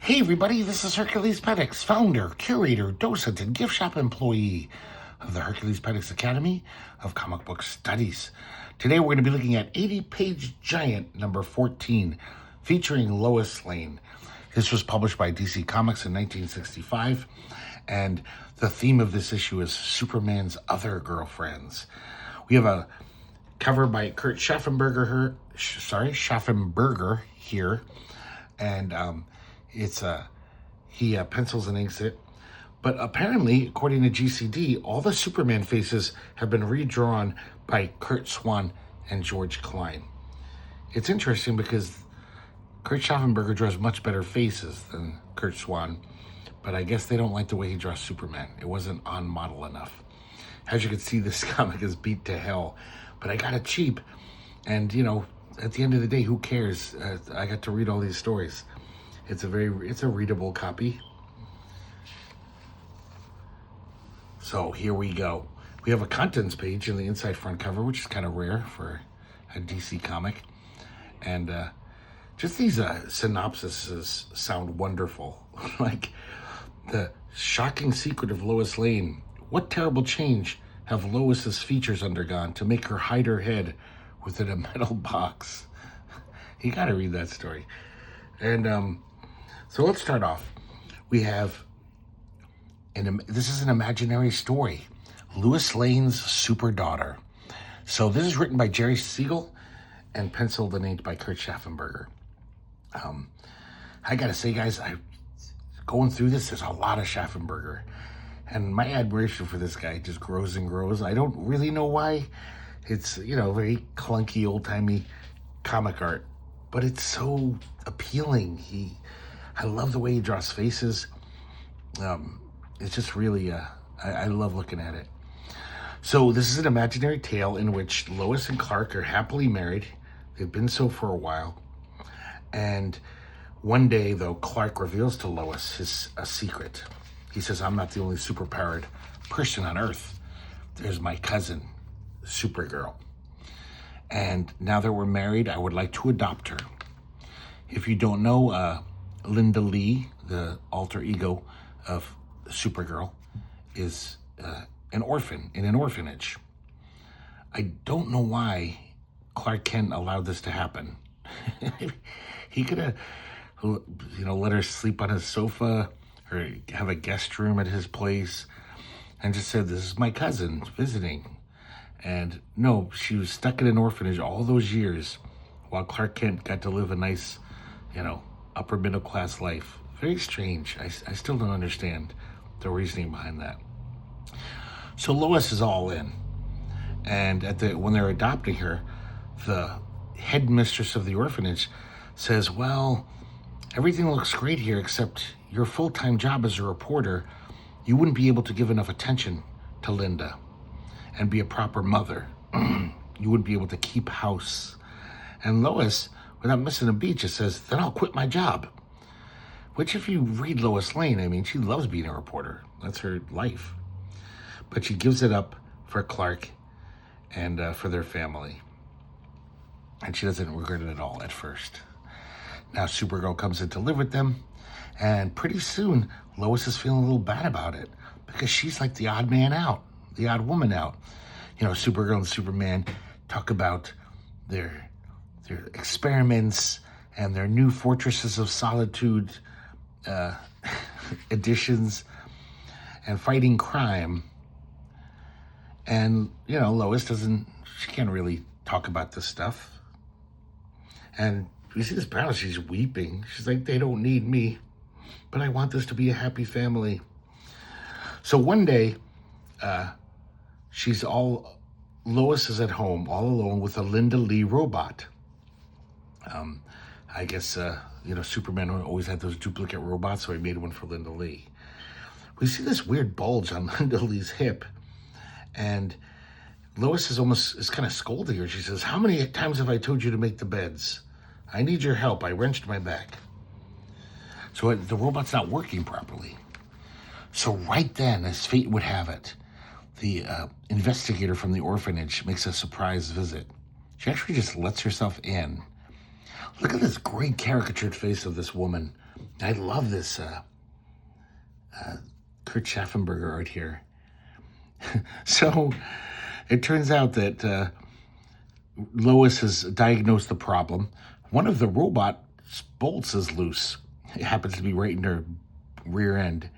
Hey everybody, this is herculespetix, founder, curator, docent, and gift shop employee of the herculespetix Academy of Comic Book Studies. Today we're going to be looking at 80-page giant number 14, featuring Lois Lane. This was published by DC Comics in 1965, and the theme of this issue is Superman's other girlfriends. We have a cover by Kurt Schaffenberger here, and he pencils and inks it. But apparently, according to GCD, all the Superman faces have been redrawn by Kurt Swan and George Klein. It's interesting because Kurt Schaffenberger draws much better faces than Kurt Swan, but I guess they don't like the way he draws Superman. It wasn't on model enough. As you can see, this comic is beat to hell, but I got it cheap. And, you know, at the end of the day, who cares? I got to read all these stories. It's a readable copy. So here we go. We have a contents page in the inside front cover, which is kind of rare for a DC comic. And just these synopsises sound wonderful. Like the shocking secret of Lois Lane. What terrible change have Lois's features undergone to make her hide her head within a metal box? You gotta read that story. And so let's start off. We have, this is an imaginary story, Lois Lane's super daughter. So this is written by Jerry Siegel and penciled and inked by Kurt Schaffenberger. I gotta say, guys, going through this, there's a lot of Schaffenberger. And my admiration for this guy just grows and grows. I don't really know why. It's, you know, very clunky, old-timey comic art, but it's so appealing. I love the way he draws faces. It's just really, I love looking at it. So this is an imaginary tale in which Lois and Clark are happily married. They've been so for a while. And one day, though, Clark reveals to Lois a secret. He says, I'm not the only superpowered person on Earth. There's my cousin, Supergirl. And now that we're married, I would like to adopt her. If you don't know, Linda Lee, the alter ego of Supergirl, is an orphan in an orphanage. I don't know why Clark Kent allowed this to happen. He could have, let her sleep on his sofa or have a guest room at his place and just said, this is my cousin visiting. And no, she was stuck in an orphanage all those years while Clark Kent got to live a nice, upper middle class life. Very strange. I still don't understand the reasoning behind that. So Lois is all in. And when they're adopting her, the headmistress of the orphanage says, well, everything looks great here except your full-time job as a reporter, you wouldn't be able to give enough attention to Linda and be a proper mother. You wouldn't be able to keep house. And Lois, without missing a beat, just says, then I'll quit my job. Which, if you read Lois Lane, I mean, she loves being a reporter. That's her life. But she gives it up for Clark and for their family. And she doesn't regret it at all at first. Now Supergirl comes in to live with them. And pretty soon, Lois is feeling a little bad about it because she's like the odd man out, the odd woman out. Supergirl and Superman talk about their experiments and their new Fortresses of Solitude editions and fighting crime. And, Lois she can't really talk about this stuff. And we see this battle, she's weeping. She's like, they don't need me, but I want this to be a happy family. So one day, Lois is at home all alone with a Linda Lee robot. I guess, Superman always had those duplicate robots, so he made one for Linda Lee. We see this weird bulge on Linda Lee's hip, and Lois is kind of scolding her. She says, how many times have I told you to make the beds? I need your help. I wrenched my back. So the robot's not working properly. So right then, as fate would have it, the investigator from the orphanage makes a surprise visit. She actually just lets herself in. Look at this great caricatured face of this woman I love this Kurt Schaffenberger art here. So it turns out that Lois has diagnosed the problem. One of the robot bolts is loose. It happens to be right in her rear end.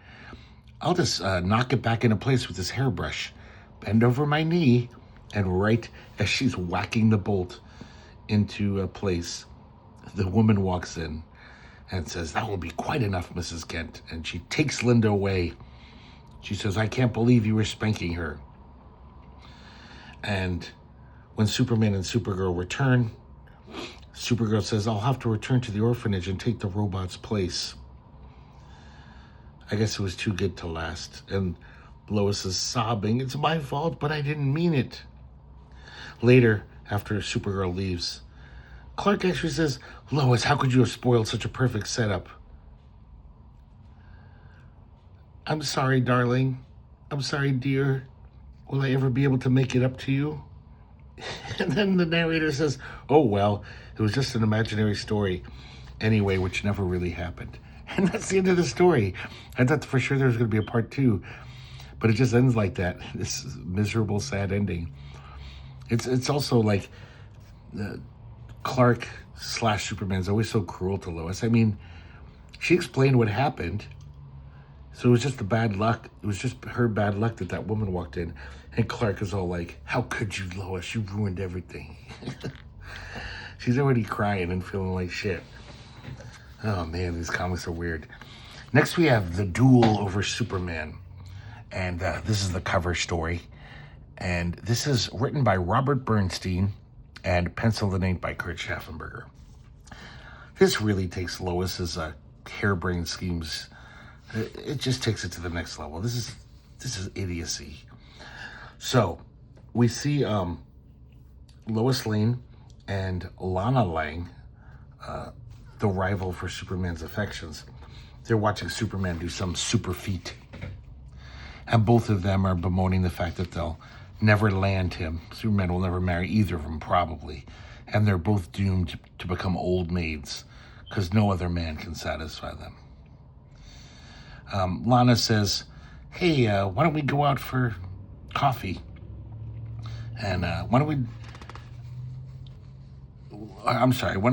I'll just knock it back into place with this hairbrush. Bend over my knee, and right as she's whacking the bolt into a place, the woman walks in and says, "That will be quite enough, Mrs. Kent." And she takes Linda away. She says, "I can't believe you were spanking her." And when Superman and Supergirl return, Supergirl says, "I'll have to return to the orphanage and take the robot's place." I guess it was too good to last. And Lois is sobbing, "It's my fault, but I didn't mean it." Later, after Supergirl leaves, Clark actually says, "Lois, how could you have spoiled such a perfect setup?" "I'm sorry, darling. I'm sorry, dear. Will I ever be able to make it up to you?" And then the narrator says, "Oh, well, it was just an imaginary story anyway, which never really happened." And that's the end of the story. I thought for sure there was going to be a part 2, but it just ends like that. This miserable, sad ending. It's also like Clark / Superman's always so cruel to Lois. I mean, she explained what happened, so it was just the bad luck. It was just her bad luck that woman walked in. And Clark is all like, "How could you, Lois? You ruined everything." She's already crying and feeling like shit. Oh, man, these comics are weird. Next, we have The Duel over Superman. And this is the cover story. And this is written by Robert Bernstein and penciled and inked by Kurt Schaffenberger. This really takes Lois's harebrained schemes. It just takes it to the next level. This is idiocy. So we see Lois Lane and Lana Lang, the rival for Superman's affections. They're watching Superman do some super feat. And both of them are bemoaning the fact that they'll never land him. Superman will never marry either of them, probably. And they're both doomed to become old maids because no other man can satisfy them. Lana says, "Hey, why don't we go out for coffee? And why don't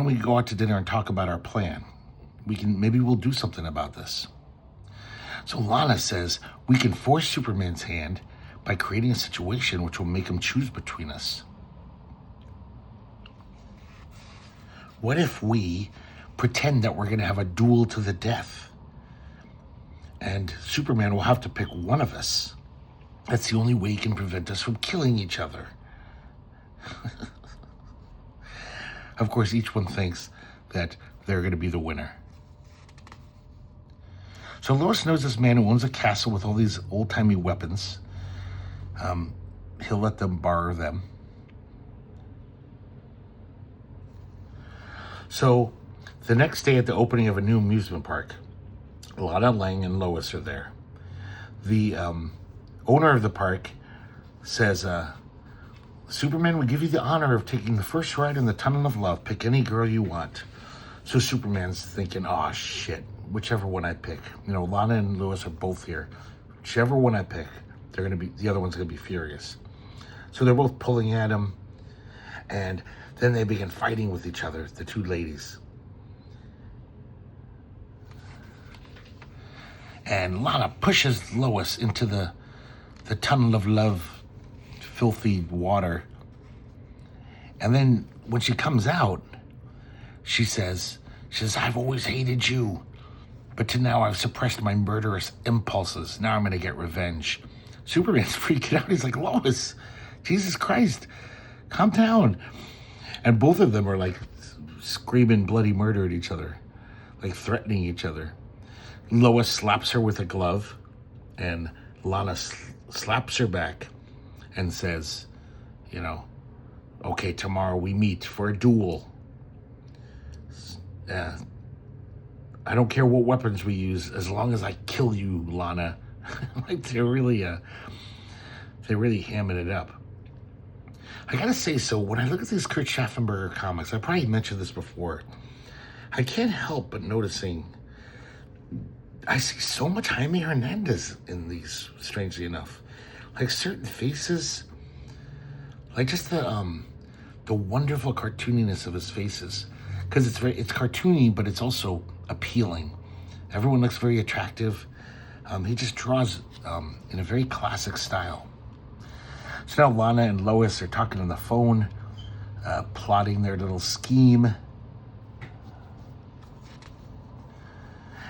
we go out to dinner and talk about our plan? Maybe we'll do something about this." So Lana says, "We can force Superman's hand by creating a situation which will make him choose between us. What if we pretend that we're going to have a duel to the death? And Superman will have to pick one of us. That's the only way he can prevent us from killing each other." Of course, each one thinks that they're going to be the winner. So Lois knows this man who owns a castle with all these old-timey weapons. He'll let them borrow them. So the next day at the opening of a new amusement park, Lana Lang and Lois are there. The owner of the park says, "Superman will give you the honor of taking the first ride in the Tunnel of Love. Pick any girl you want." So Superman's thinking, "Oh, shit, whichever one I pick." Lana and Lois are both here. Whichever one I pick, the other one's going to be furious. So they're both pulling at him. And then they begin fighting with each other, the two ladies. And Lana pushes Lois into the Tunnel of Love, filthy water. And then when she comes out, she says, "I've always hated you, but to now I've suppressed my murderous impulses. Now I'm going to get revenge." Superman's freaking out. He's like, "Lois, Jesus Christ, calm down." And both of them are like screaming bloody murder at each other, like threatening each other. Lois slaps her with a glove, and Lana slaps her back and says, "Okay, tomorrow we meet for a duel. I don't care what weapons we use as long as I kill you, Lana." Like they're really hamming it up. I gotta say, so when I look at these Kurt Schaffenberger comics, I probably mentioned this before, I can't help but noticing I see so much Jaime Hernandez in these, strangely enough. Like certain faces, like just the wonderful cartooniness of his faces. Because it's cartoony, but it's also appealing. Everyone looks very attractive. He just draws in a very classic style. So now Lana and Lois are talking on the phone, plotting their little scheme.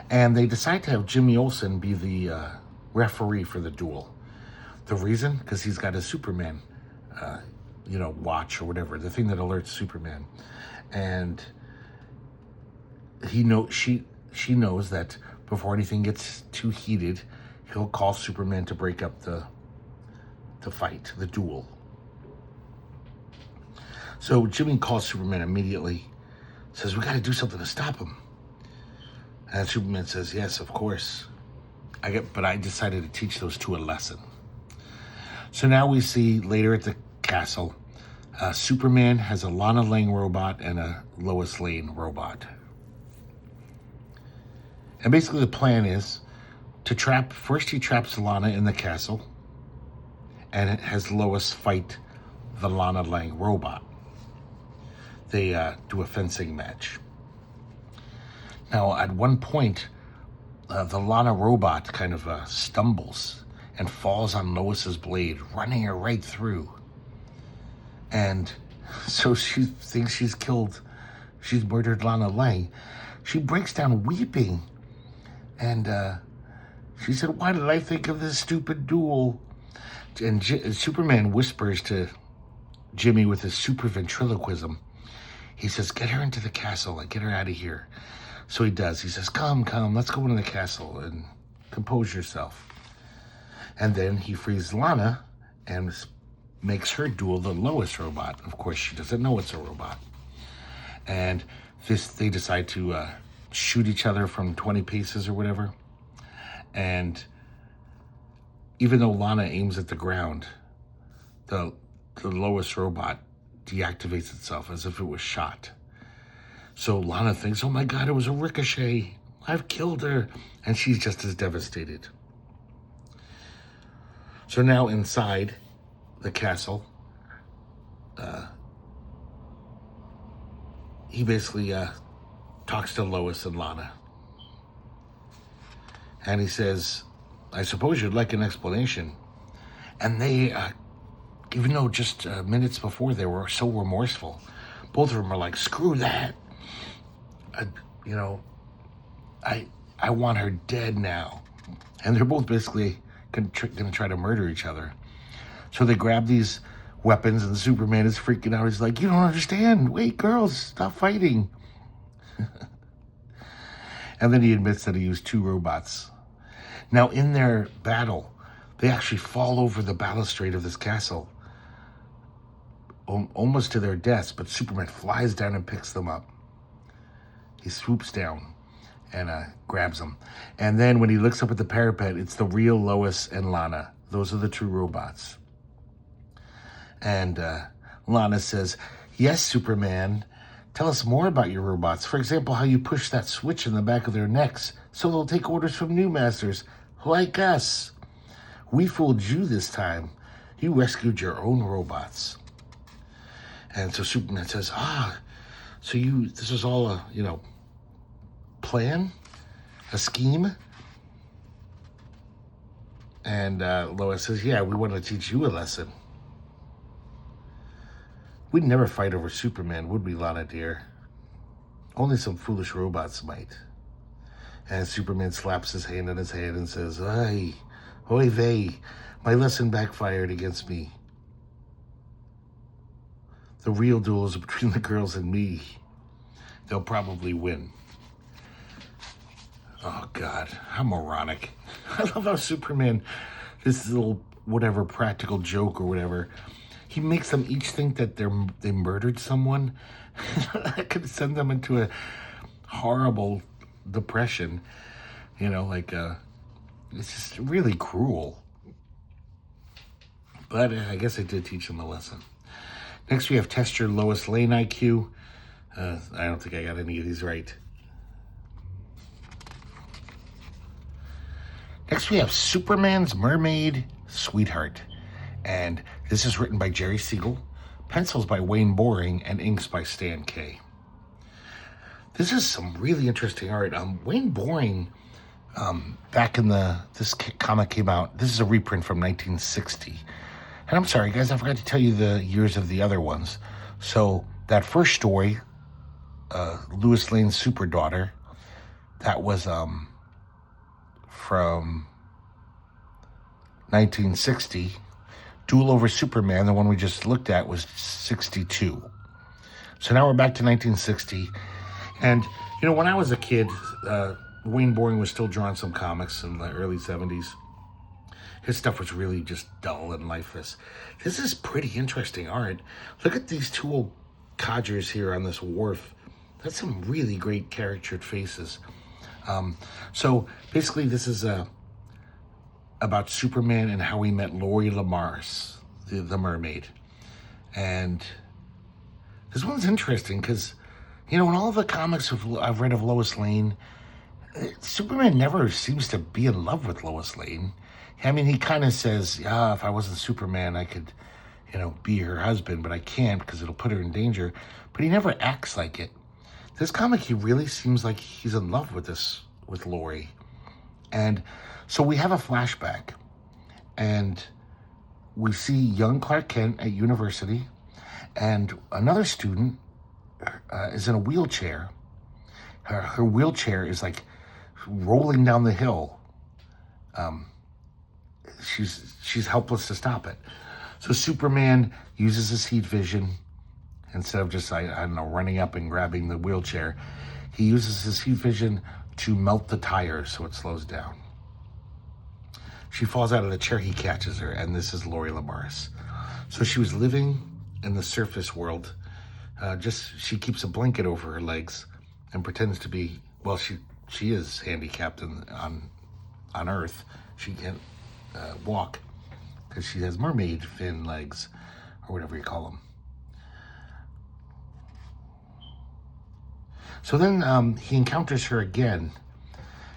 And they decide to have Jimmy Olsen be the referee for the duel. The reason? Because he's got a Superman, watch or whatever, the thing that alerts Superman. And she knows that before anything gets too heated, he'll call Superman to break up the fight, the duel. So Jimmy calls Superman immediately, says, we got to do something to stop him. And Superman says, yes, of course. But I decided to teach those two a lesson. So now we see later at the castle, Superman has a Lana Lang robot and a Lois Lane robot. And basically the plan is to first he traps Lana in the castle and it has Lois fight the Lana Lang robot. They do a fencing match. Now, at one point, the Lana robot kind of stumbles and falls on Lois's blade, running her right through. And so she thinks she's murdered Lana Lang. She breaks down weeping. And she said, why did I think of this stupid duel? And Superman whispers to Jimmy with his super ventriloquism. He says, get her into the castle and get her out of here. So he does. He says, come, let's go into the castle and compose yourself. And then he frees Lana and makes her duel the Lois robot. Of course, she doesn't know it's a robot. And they decide to shoot each other from 20 paces or whatever. And even though Lana aims at the ground, the Lois robot deactivates itself as if it was shot. So Lana thinks, oh my God, it was a ricochet. I've killed her. And she's just as devastated. So now inside the castle, he basically talks to Lois and Lana. And he says, I suppose you'd like an explanation. And they, even though just minutes before they were so remorseful, both of them are like, screw that. I want her dead now. And they're both basically going to try to murder each other. So they grab these weapons and Superman is freaking out. He's like, you don't understand. Wait, girls, stop fighting. And then he admits that he used two robots. Now, in their battle, they actually fall over the balustrade of this castle, almost to their deaths, but Superman flies down and picks them up. He swoops down and grabs them. And then when he looks up at the parapet, it's the real Lois and Lana. Those are the true robots. And Lana says, yes, Superman, tell us more about your robots. For example, how you push that switch in the back of their necks so they'll take orders from new masters like us. We fooled you this time. You rescued your own robots. And so Superman says, so this is all a, plan? A scheme? And Lois says, yeah, we want to teach you a lesson. We'd never fight over Superman, would we, Lana dear? Only some foolish robots might. And Superman slaps his hand on his head and says, ay, oy vey, my lesson backfired against me. The real duel is between the girls and me. They'll probably win. Oh, God, how moronic. I love how Superman, this little whatever practical joke or whatever, he makes them each think that they murdered someone. That could send them into a horrible depression. It's just really cruel. But I guess I did teach them a lesson. Next, we have test your Lois Lane IQ. I don't think I got any of these right. Next we have Superman's Mermaid Sweetheart. And this is written by Jerry Siegel, pencils by Wayne Boring, and inks by Stan Kay. This is some really interesting art. Wayne Boring, back in this comic came out, this is a reprint from 1960. And I'm sorry, guys, I forgot to tell you the years of the other ones. So that first story, Lois Lane's Super Daughter, that was from 1960. Duel Over Superman, the one we just looked at, was 62. So now we're back to 1960. And, when I was a kid, Wayne Boring was still drawing some comics in the early 70s. His stuff was really just dull and lifeless. This is pretty interesting art. Look at these two old codgers here on this wharf. That's some really great caricatured faces. So basically this is about Superman and how he met Lori Lamars, the mermaid. And this one's interesting because, in all the comics I've read of Lois Lane, Superman never seems to be in love with Lois Lane. I mean, he kind of says, yeah, if I wasn't Superman, I could, be her husband, but I can't because it'll put her in danger. But he never acts like it. This comic, he really seems like he's in love with Lori. And so we have a flashback, and we see young Clark Kent at university, and another student is in a wheelchair. Her wheelchair is like rolling down the hill. She's helpless to stop it. So Superman uses his heat vision. Instead of just, I don't know, running up and grabbing the wheelchair, he uses his heat vision to melt the tires so it slows down. She falls out of the chair, he catches her, and this is Lori Lamars. So she was living in the surface world. She keeps a blanket over her legs and pretends to be, well, she is handicapped on Earth. She can't walk because she has mermaid fin legs, or whatever you call them. So then he encounters her again,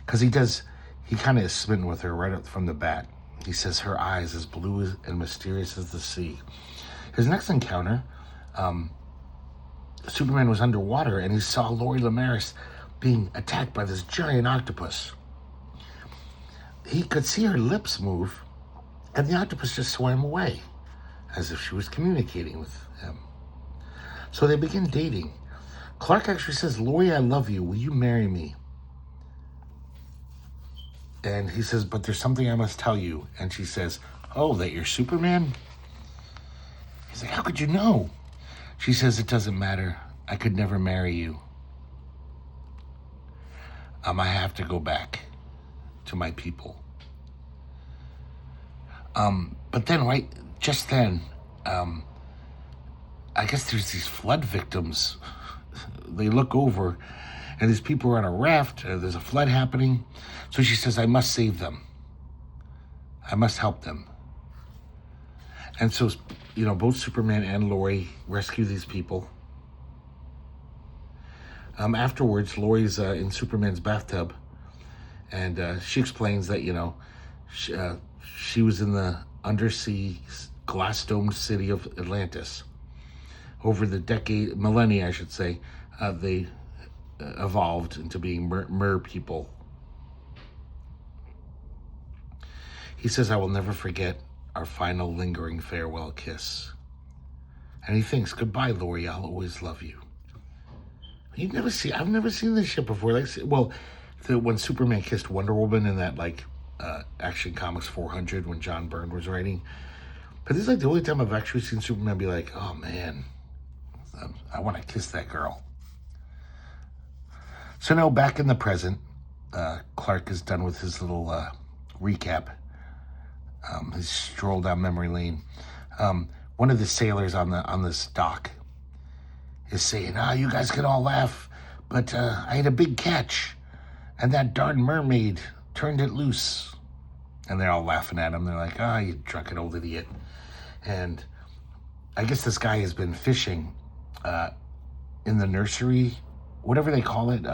because he kind of is smitten with her right up from the bat. He says her eyes as blue and mysterious as the sea. His next encounter, Superman was underwater and he saw Lori Lamars being attacked by this giant octopus. He could see her lips move, and the octopus just swam away, as if she was communicating with him. So they begin dating. Clark actually says, Lori, I love you. Will you marry me? And he says, but there's something I must tell you. And she says, oh, that you're Superman? He's like, how could you know? She says, it doesn't matter. I could never marry you. I have to go back to my people. But then, just then, I guess there's these flood victims. They look over, and these people are on a raft. There's a flood happening. So she says, I must save them. I must help them. And so, both Superman and Lori rescue these people. Afterwards, Lori's in Superman's bathtub, and she explains that, she was in the undersea glass-domed city of Atlantis. Over the millennia, I should say, they evolved into being mer people. He says, I will never forget our final lingering farewell kiss. And he thinks, goodbye, Lori, I'll always love you. I've never seen this shit before. When Superman kissed Wonder Woman in that, Action Comics 400 when John Byrne was writing. But this is the only time I've actually seen Superman be like, oh man, I want to kiss that girl. So now back in the present, Clark is done with his little recap. His stroll down memory lane. One of the sailors on this dock is saying, you guys can all laugh, but I had a big catch, and that darn mermaid turned it loose. And they're all laughing at him. They're like, you drunken old idiot. And I guess this guy has been fishing in the nursery, whatever they call it.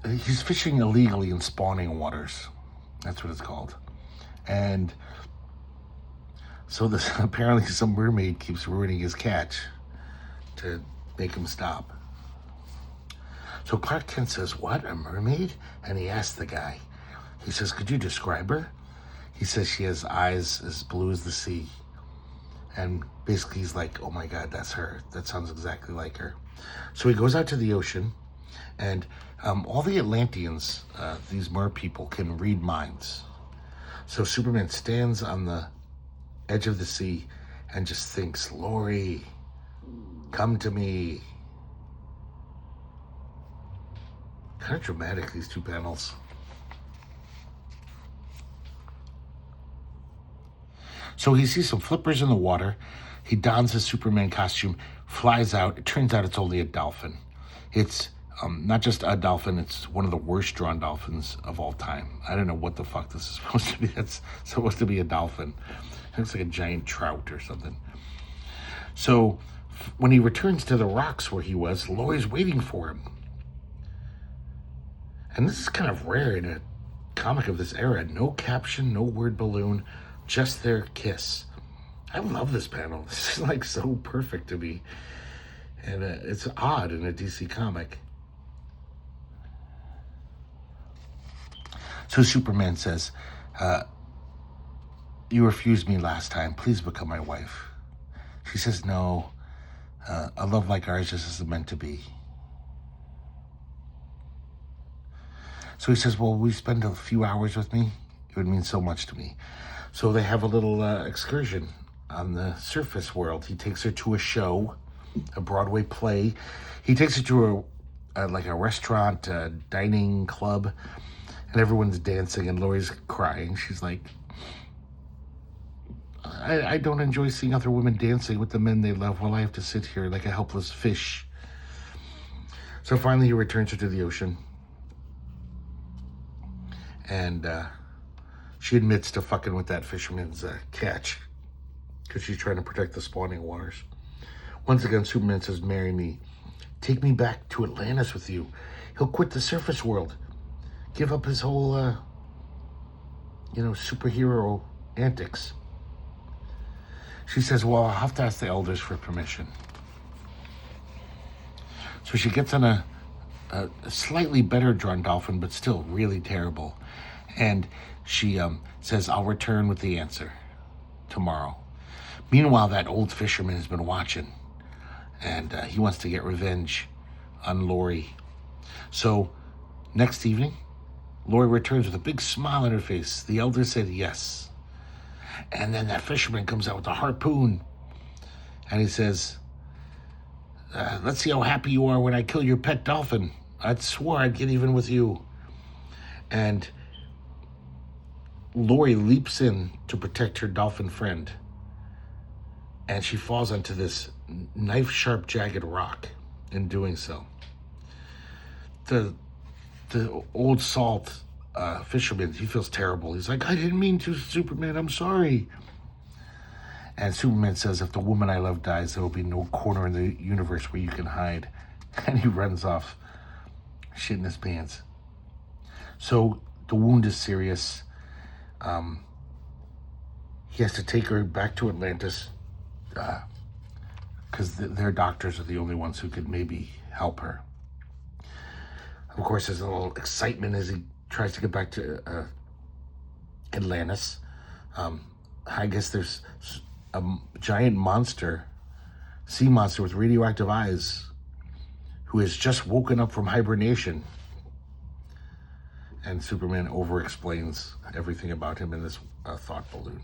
he's fishing illegally in spawning waters. That's what it's called. And so this apparently some mermaid keeps ruining his catch to make him stop. So Clark Kent says, "What, a mermaid?" And he asks the guy. He says, "Could you describe her?" He says she has eyes as blue as the sea. And basically he's like, "Oh my God, that's her. That sounds exactly like her." So he goes out to the ocean, and all the Atlanteans, these mer people, can read minds. So Superman stands on the edge of the sea and just thinks, "Lori, come to me." Kind of dramatic, these two panels. So he sees some flippers in the water. He dons his Superman costume, flies out. It turns out it's only a dolphin. It's not just a dolphin, it's one of the worst drawn dolphins of all time. I don't know what the fuck this is supposed to be. It's supposed to be a dolphin. It looks like a giant trout or something. So when he returns to the rocks where he was, Lois waiting for him. And this is kind of rare in a comic of this era. No caption, no word balloon, just their kiss. I love this panel. This is like so perfect to me. And it's odd in a DC comic. So Superman says, "You refused me last time. Please become my wife." She says, "No, a love like ours just isn't meant to be." So he says, "Well, will you spend a few hours with me? It would mean so much to me." So they have a little excursion on the surface world. He takes her to a show, a Broadway play. He takes her to a restaurant, a dining club, and everyone's dancing, and Lori's crying. She's like, I don't enjoy seeing other women dancing with the men they love while I have to sit here like a helpless fish. So finally he returns her to the ocean. And she admits to fucking with that fisherman's catch because she's trying to protect the spawning waters. Once again, Superman says, "Marry me. Take me back to Atlantis with you. He'll quit the surface world. Give up his whole, superhero antics." She says, "Well, I'll have to ask the elders for permission." So she gets on a slightly better drawn dolphin, but still really terrible. And she says, "I'll return with the answer tomorrow." Meanwhile, that old fisherman has been watching, and he wants to get revenge on Lori. So next evening, Lori returns with a big smile on her face. The elder said yes. And then that fisherman comes out with a harpoon, and he says, "Let's see how happy you are when I kill your pet dolphin. I swore I'd get even with you." And Lori leaps in to protect her dolphin friend, and she falls onto this knife-sharp, jagged rock in doing so. The old salt fisherman, he feels terrible. He's like, "I didn't mean to, Superman. I'm sorry." And Superman says, "If the woman I love dies, there will be no corner in the universe where you can hide." And he runs off, shitting his pants. So the wound is serious. He has to take her back to Atlantis because their doctors are the only ones who could maybe help her. Of course, there's a little excitement as he tries to get back to Atlantis. I guess there's a giant monster, sea monster with radioactive eyes, who has just woken up from hibernation. And Superman over-explains everything about him in this thought balloon.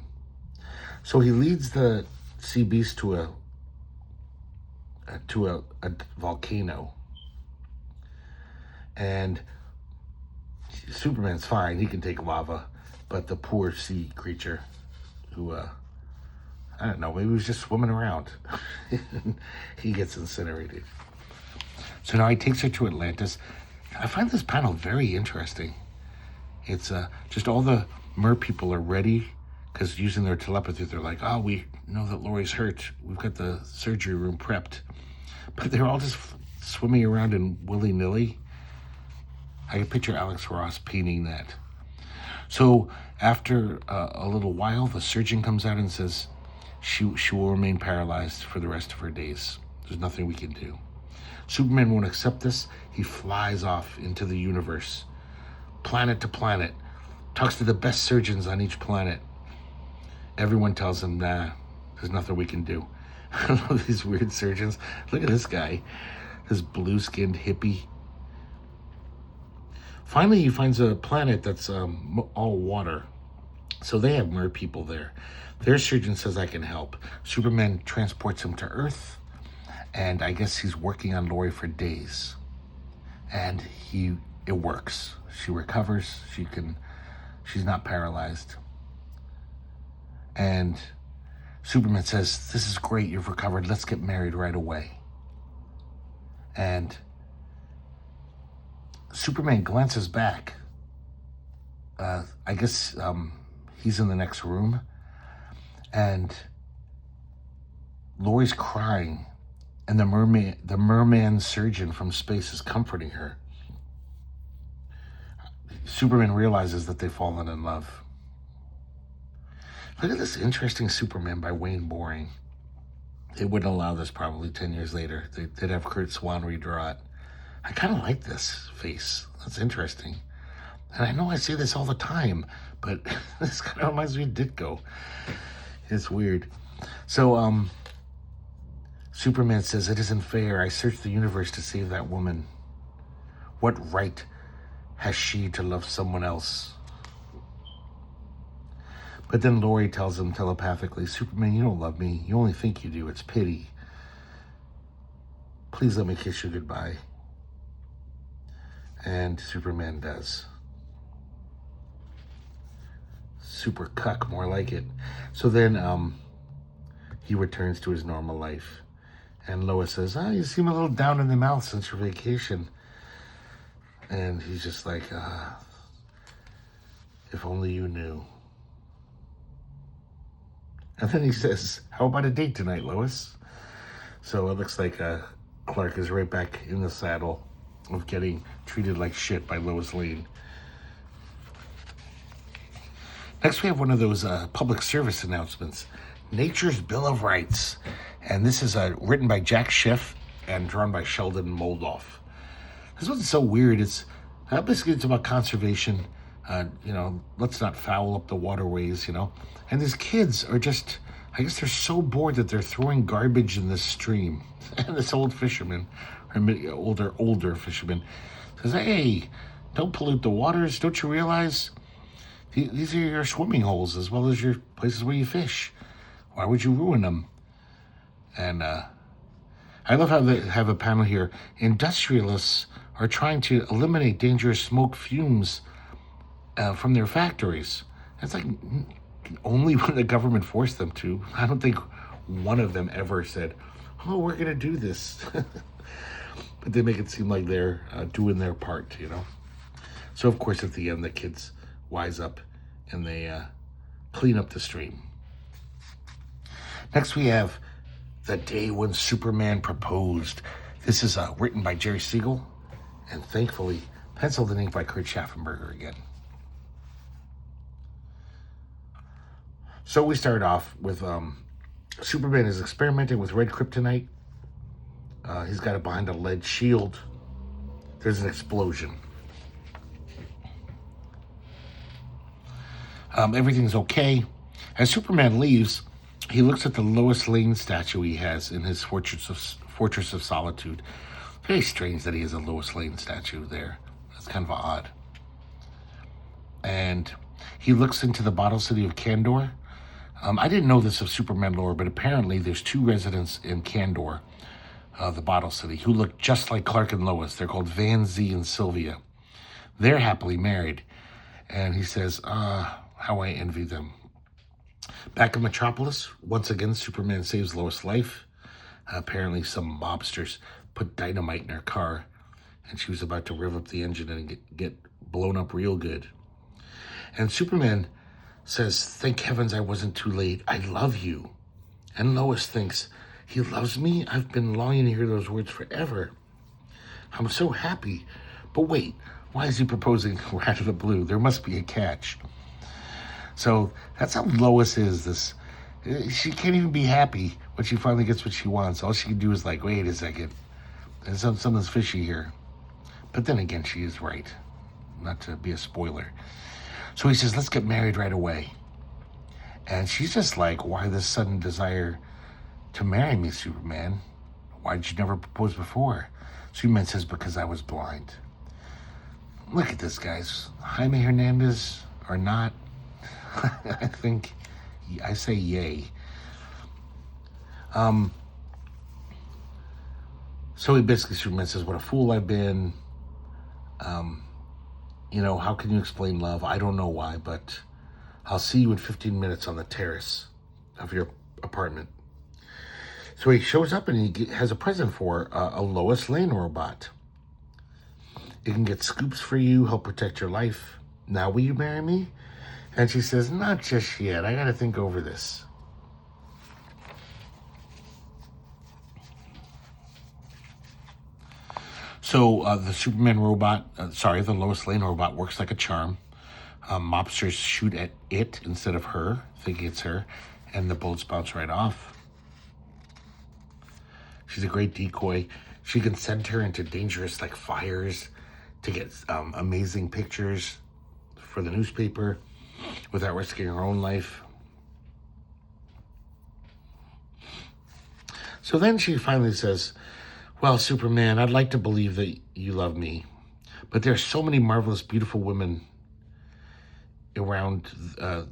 So he leads the sea beast to a volcano. And Superman's fine, he can take lava, but the poor sea creature who, I don't know, maybe he was just swimming around. He gets incinerated. So now he takes her to Atlantis. I find this panel very interesting. It's just all the mer people are ready, because using their telepathy, they're like, "Oh, we know that Lori's hurt. We've got the surgery room prepped." But they're all just swimming around in willy-nilly. I can picture Alex Ross painting that. So after a little while, the surgeon comes out and says she will remain paralyzed for the rest of her days. There's nothing we can do. Superman won't accept this. He flies off into the universe, planet to planet, talks to the best surgeons on each planet. Everyone tells him, nah, there's nothing we can do. I love these weird surgeons. Look at this guy, this blue-skinned hippie. Finally, he finds a planet that's all water. So they have mer people there. Their surgeon says, I can help. Superman transports him to Earth, and I guess he's working on Lori for days. And it works. She recovers. She's not paralyzed. And Superman says, this is great, you've recovered, let's get married right away. And Superman glances back. I guess he's in the next room. And Lori's crying. And the merman surgeon from space is comforting her. Superman realizes that they've fallen in love. Look at this interesting Superman by Wayne Boring. They wouldn't allow this probably 10 years later. They'd have Kurt Swan redraw it. I kind of like this face. That's interesting. And I know I say this all the time, but this kind of reminds me of Ditko. It's weird. So, Superman says, it isn't fair. I searched the universe to save that woman. What right has she to love someone else? But then Lori tells him telepathically, Superman, you don't love me. You only think you do. It's pity. Please let me kiss you goodbye. And Superman does. Super cuck, more like it. So then he returns to his normal life. And Lois says, you seem a little down in the mouth since your vacation. And he's just like, if only you knew. And then he says, how about a date tonight, Lois? So it looks like Clark is right back in the saddle of getting treated like shit by Lois Lane. Next, we have one of those public service announcements. Nature's Bill of Rights. And this is written by Jack Schiff and drawn by Sheldon Moldoff. This one's so weird. It's basically it's about conservation. Let's not foul up the waterways, And these kids are just, I guess they're so bored that they're throwing garbage in this stream. And this old fisherman, or older fisherman, says, hey, don't pollute the waters. Don't you realize these are your swimming holes as well as your places where you fish? Why would you ruin them? And I love how they have a panel here. Industrialists are trying to eliminate dangerous smoke fumes from their factories. It's like only when the government forced them to. I don't think one of them ever said, oh, we're going to do this. But they make it seem like they're doing their part, So, of course, at the end, the kids wise up and they clean up the stream. Next, we have The Day When Superman Proposed. This is written by Jerry Siegel and thankfully penciled and inked by Kurt Schaffenberger again. So we start off with Superman is experimenting with red kryptonite. He's got it behind a lead shield. There's an explosion. Everything's okay. As Superman leaves, he looks at the Lois Lane statue he has in his Fortress of Solitude. Very strange that he has a Lois Lane statue there. That's kind of odd. And he looks into the bottle city of Kandor. I didn't know this of Superman lore, but apparently there's two residents in Kandor, the bottle city, who look just like Clark and Lois. They're called Van Zee and Sylvia. They're happily married. And he says, how I envy them. Back in Metropolis, once again, Superman saves Lois' life. Apparently some mobsters put dynamite in her car, and she was about to rev up the engine and get blown up real good. And Superman says, thank heavens I wasn't too late. I love you. And Lois thinks, he loves me? I've been longing to hear those words forever. I'm so happy. But wait, Why is he proposing right out of the blue? There must be a catch. So that's how Lois is. She can't even be happy when she finally gets what she wants. All she can do is like, wait a second, there's something's fishy here. But then again, she is right. Not to be a spoiler. So he says, let's get married right away. And she's just like, why this sudden desire to marry me, Superman? Why did you never propose before? Superman says, because I was blind. Look at this, guys. Jaime Hernandez or not, I say yay. So he basically, Superman says, what a fool I've been. How can you explain love? I don't know why, but I'll see you in 15 minutes on the terrace of your apartment. So he shows up and he has a present for a Lois Lane robot. It can get scoops for you, help protect your life. Now will you marry me? And she says, not just yet. I got to think over this. So the Superman robot, the Lois Lane robot works like a charm. Mobsters shoot at it instead of her, thinking it's her, and the bullets bounce right off. She's a great decoy. She can send her into dangerous fires to get amazing pictures for the newspaper without risking her own life. So then she finally says, well, Superman, I'd like to believe that you love me, but there are so many marvelous, beautiful women around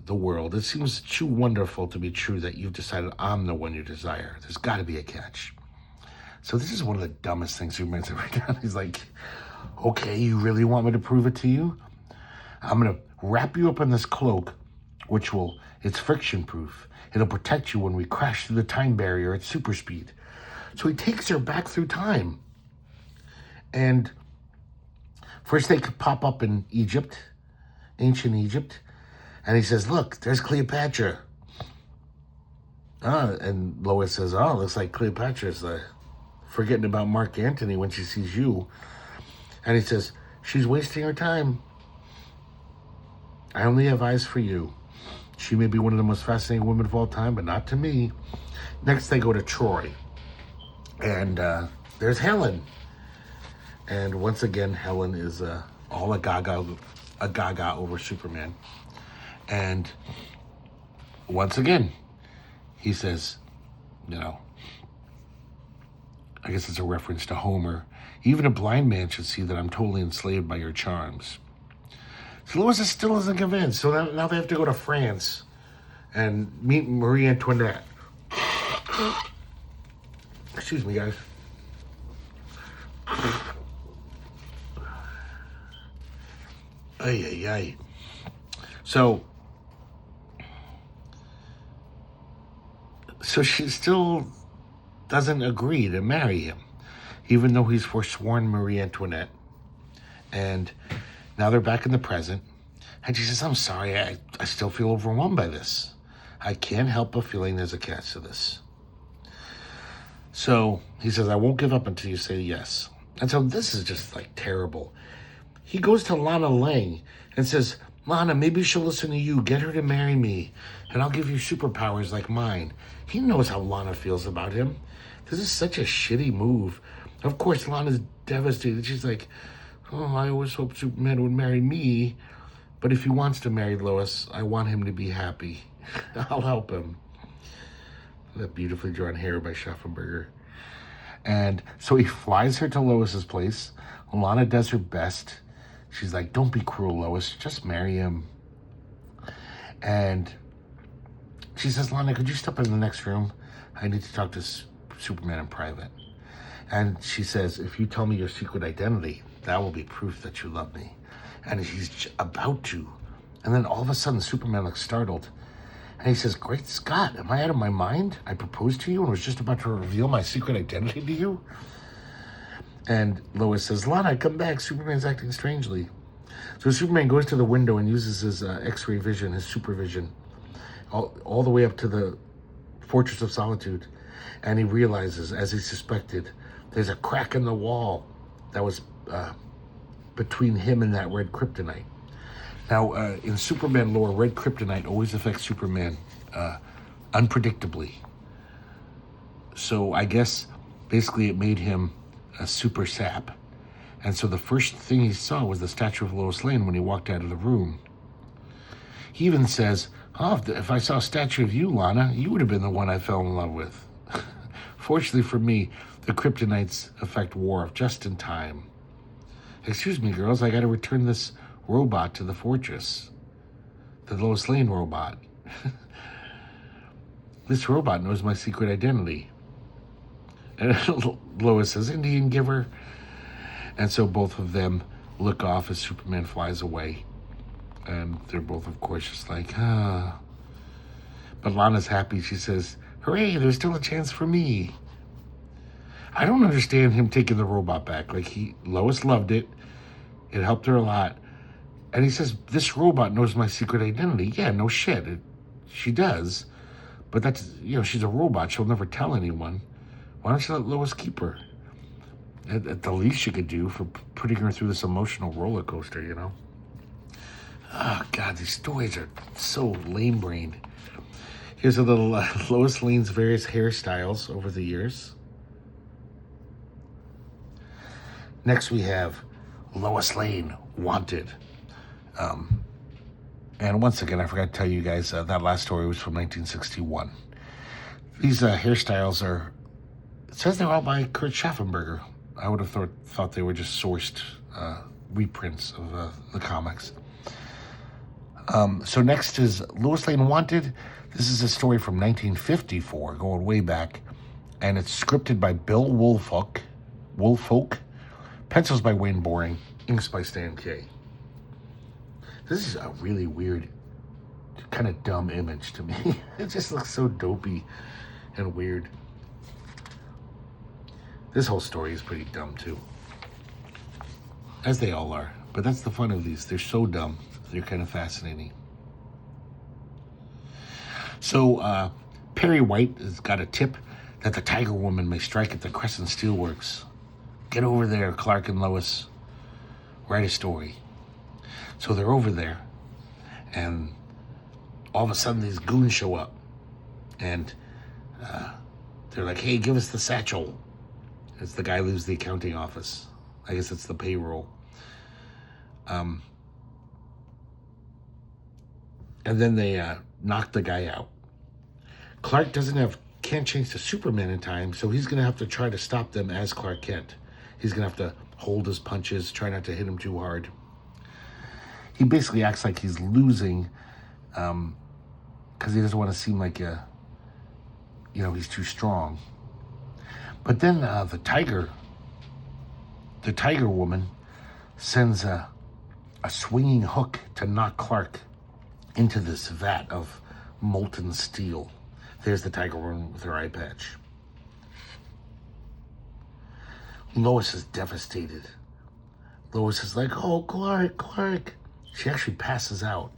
the world. It seems too wonderful to be true that you've decided I'm the one you desire. There's got to be a catch. So this is one of the dumbest things Superman's ever done. He's like, okay, you really want me to prove it to you? I'm going to wrap you up in this cloak, it's friction proof. It'll protect you when we crash through the time barrier at super speed. So he takes her back through time. And first they could pop up in Egypt, ancient Egypt. And he says, look, there's Cleopatra. And Lois says, looks like Cleopatra's forgetting about Mark Antony when she sees you. And he says, she's wasting her time. I only have eyes for you. She may be one of the most fascinating women of all time, but not to me. Next, they go to Troy. And there's Helen. And once again, Helen is all a gaga over Superman. And once again, he says, I guess it's a reference to Homer. Even a blind man should see that I'm totally enslaved by your charms. So Lois still isn't convinced. So now they have to go to France and meet Marie Antoinette. Excuse me, guys. Ay. So she still doesn't agree to marry him, even though he's forsworn Marie Antoinette. And now they're back in the present. And she says, I'm sorry, I still feel overwhelmed by this. I can't help but feeling there's a catch to this. So he says, I won't give up until you say yes. And so this is just terrible. He goes to Lana Lang and says, Lana, maybe she'll listen to you. Get her to marry me, and I'll give you superpowers like mine. He knows how Lana feels about him. This is such a shitty move. Of course, Lana's devastated. She's like, I always hoped Superman would marry me, but if he wants to marry Lois, I want him to be happy. I'll help him. That beautifully drawn hair by Schaffenberger. And so he flies her to Lois's place. Lana does her best. She's like, don't be cruel, Lois. Just marry him. And she says, Lana, could you step in the next room? I need to talk to Superman in private. And she says, if you tell me your secret identity, that will be proof that you love me. And he's about to. And then all of a sudden, Superman looks startled. And he says, great Scott, am I out of my mind? I proposed to you and was just about to reveal my secret identity to you? And Lois says, Lana, come back. Superman's acting strangely. So Superman goes to the window and uses his X-ray vision, his supervision, all the way up to the Fortress of Solitude. And he realizes, as he suspected, there's a crack in the wall that was between him and that red kryptonite. Now, in Superman lore, red kryptonite always affects Superman unpredictably. So I guess basically it made him a super sap. And so the first thing he saw was the statue of Lois Lane when he walked out of the room. He even says, "Oh, if I saw a statue of you, Lana, you would have been the one I fell in love with." Fortunately for me, the kryptonites affect Worf just in time. "Excuse me, girls, I gotta return this robot to the fortress." The Lois Lane robot. "This robot knows my secret identity." And Lois says, "Indian giver." And so both of them look off as Superman flies away. And they're both, of course, just like, ah. But Lana's happy. She says, "Hooray, there's still a chance for me." I don't understand him taking the robot back. Like, Lois loved it. It helped her a lot. And he says, "This robot knows my secret identity." Yeah, no shit. She does. But that's, she's a robot. She'll never tell anyone. Why don't you let Lois keep her? At the least you could do for putting her through this emotional roller coaster, Oh, God, these stories are so lame-brained. Here's a little Lois Lane's various hairstyles over the years. Next we have Lois Lane, Wanted. And once again, I forgot to tell you guys, that last story was from 1961. These hairstyles it says they're all by Kurt Schaffenberger. I would have thought they were just sourced reprints of the comics. So next is Lois Lane Wanted. This is a story from 1954, going way back. And it's scripted by Bill Woolfolk, pencils by Wayne Boring, inks by Stan Kay. This is a really weird, kind of dumb image to me. It just looks so dopey and weird. This whole story is pretty dumb too, as they all are. But that's the fun of these. They're so dumb. They're kind of fascinating. So Perry White has got a tip that the Tiger Woman may strike at the Crescent Steelworks. Get over there, Clark and Lois. Write a story. So they're over there, and all of a sudden these goons show up, and they're like, "Hey, give us the satchel." It's the guy who leaves the accounting office. I guess it's the payroll. And then they knock the guy out. Clark can't change to Superman in time, so he's going to have to try to stop them as Clark Kent. He's going to have to hold his punches, try not to hit him too hard. He basically acts like he's losing because he doesn't want to seem like he's too strong. But then the Tiger Woman sends a swinging hook to knock Clark into this vat of molten steel. There's the Tiger Woman with her eye patch. Lois is devastated. Lois is like, "Oh, Clark." She actually passes out.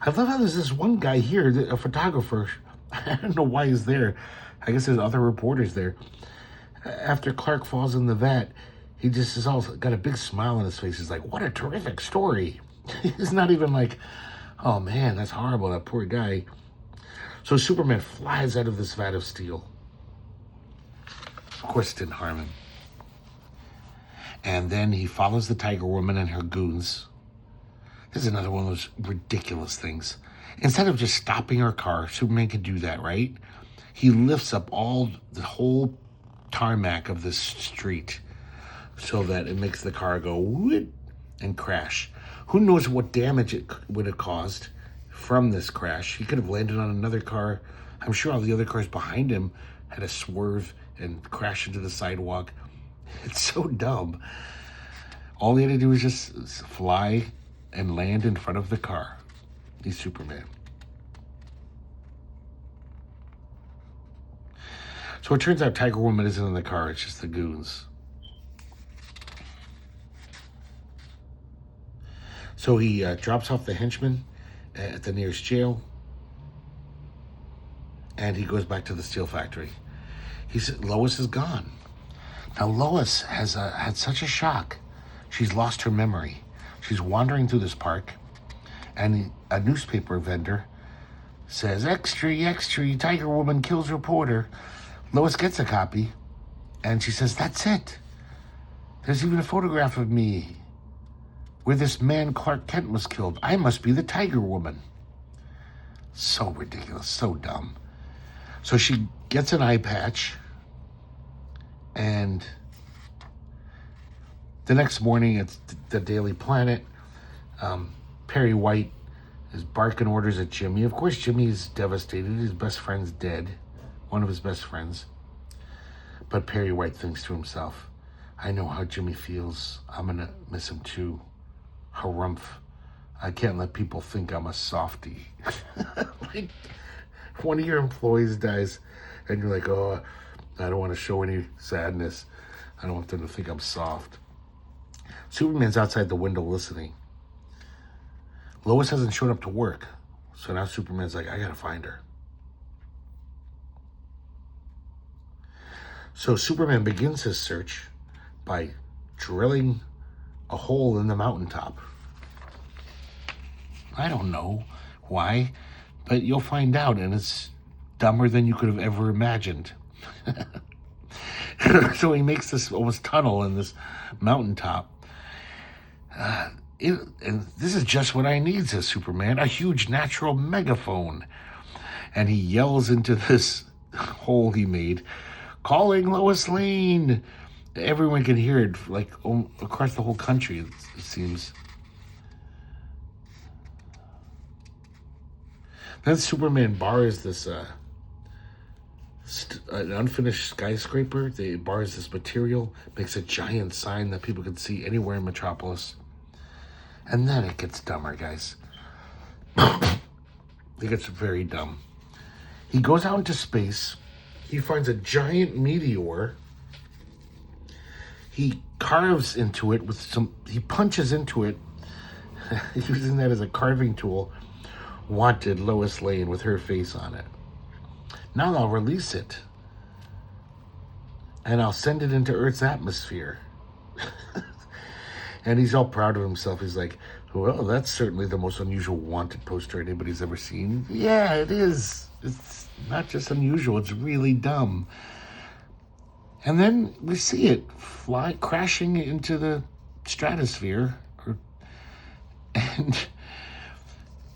I love how there's this one guy here, a photographer. I don't know why he's there. I guess there's other reporters there. After Clark falls in the vat, he just is all got a big smile on his face. He's like, "What a terrific story." He's not even like, "Oh man, that's horrible, that poor guy." So Superman flies out of this vat of steel. Of course, it didn't harm him. And then he follows the Tiger Woman and her goons. This is another one of those ridiculous things. Instead of just stopping her car, Superman could do that, right? He lifts up the whole tarmac of this street so that it makes the car go whoop and crash. Who knows what damage it would have caused from this crash? He could have landed on another car. I'm sure all the other cars behind him had to swerve and crash into the sidewalk. It's so dumb. All he had to do was just fly and land in front of the car. He's Superman. So it turns out Tiger Woman isn't in the car. It's just the goons. So he drops off the henchman at the nearest jail, and he goes back to the steel factory. He said Lois is gone. Now Lois has had such a shock. She's lost her memory. She's wandering through this park, and a newspaper vendor says, "Extra, extra, Tiger Woman kills reporter." Lois gets a copy, and she says, "That's it. There's even a photograph of me where this man Clark Kent was killed. I must be the Tiger Woman." So ridiculous, so dumb. So she gets an eye patch, and the next morning it's the Daily Planet. Perry White is barking orders at Jimmy. Of course, Jimmy's devastated. His best friend's dead, one of his best friends. But Perry White thinks to himself, "I know how Jimmy feels. I'm going to miss him too. Harumph. I can't let people think I'm a softie." Like, one of your employees dies, and you're like, "Oh, I don't want to show any sadness. I don't want them to think I'm soft." Superman's outside the window listening. Lois hasn't shown up to work, so now Superman's like, "I gotta find her." So Superman begins his search by drilling a hole in the mountaintop. I don't know why, but you'll find out, and it's dumber than you could have ever imagined. So he makes this almost tunnel in this mountaintop. And this is just what I need, says Superman, a huge natural megaphone. And he yells into this hole he made, "Calling Lois Lane." Everyone can hear it, like across the whole country, it seems. Then Superman borrows this an unfinished skyscraper. They borrows this material, makes a giant sign that people can see anywhere in Metropolis. And then it gets dumber, guys. It gets very dumb. He goes out into space. He finds a giant meteor. He carves into it he punches into it, using that as a carving tool. "Wanted Lois Lane," with her face on it. "Now I'll release it, and I'll send it into Earth's atmosphere." And he's all proud of himself. He's like, "Well, that's certainly the most unusual wanted poster anybody's ever seen." Yeah, it is. It's not just unusual, it's really dumb. And then we see it fly crashing into the stratosphere.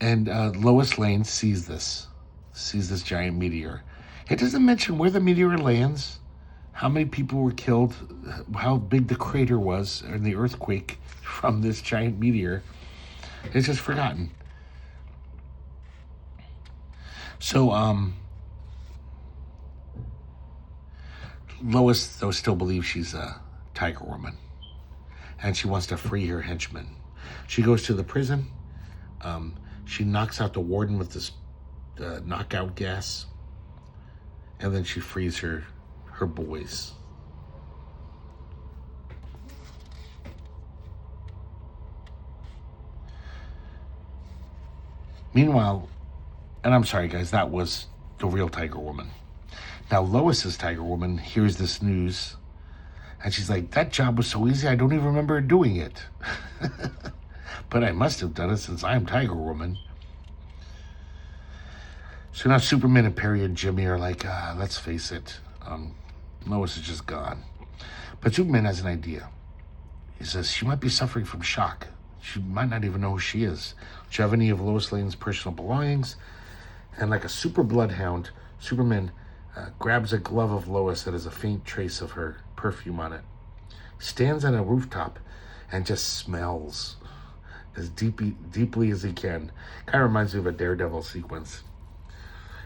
And Lois Lane sees this giant meteor. It doesn't mention where the meteor lands, how many people were killed, how big the crater was, and the earthquake from this giant meteor. It's just forgotten. So, Lois, though, still believes she's a Tiger Woman, and she wants to free her henchmen. She goes to the prison. She knocks out the warden with this knockout gas, and then she frees her boys. Meanwhile, and I'm sorry guys, that was the real Tiger Woman. Now Lois's Tiger Woman hears this news, and she's like, "That job was so easy, I don't even remember doing it." But I must have done it since I'm Tiger Woman. So now Superman and Perry and Jimmy are like, let's face it, Lois is just gone. But Superman has an idea. He says she might be suffering from shock. She might not even know who she is. She have any of Lois Lane's personal belongings. And like a super bloodhound, Superman grabs a glove of Lois that has a faint trace of her perfume on it, stands on a rooftop, and just smells as deeply as he can. Kind of reminds me of a Daredevil sequence.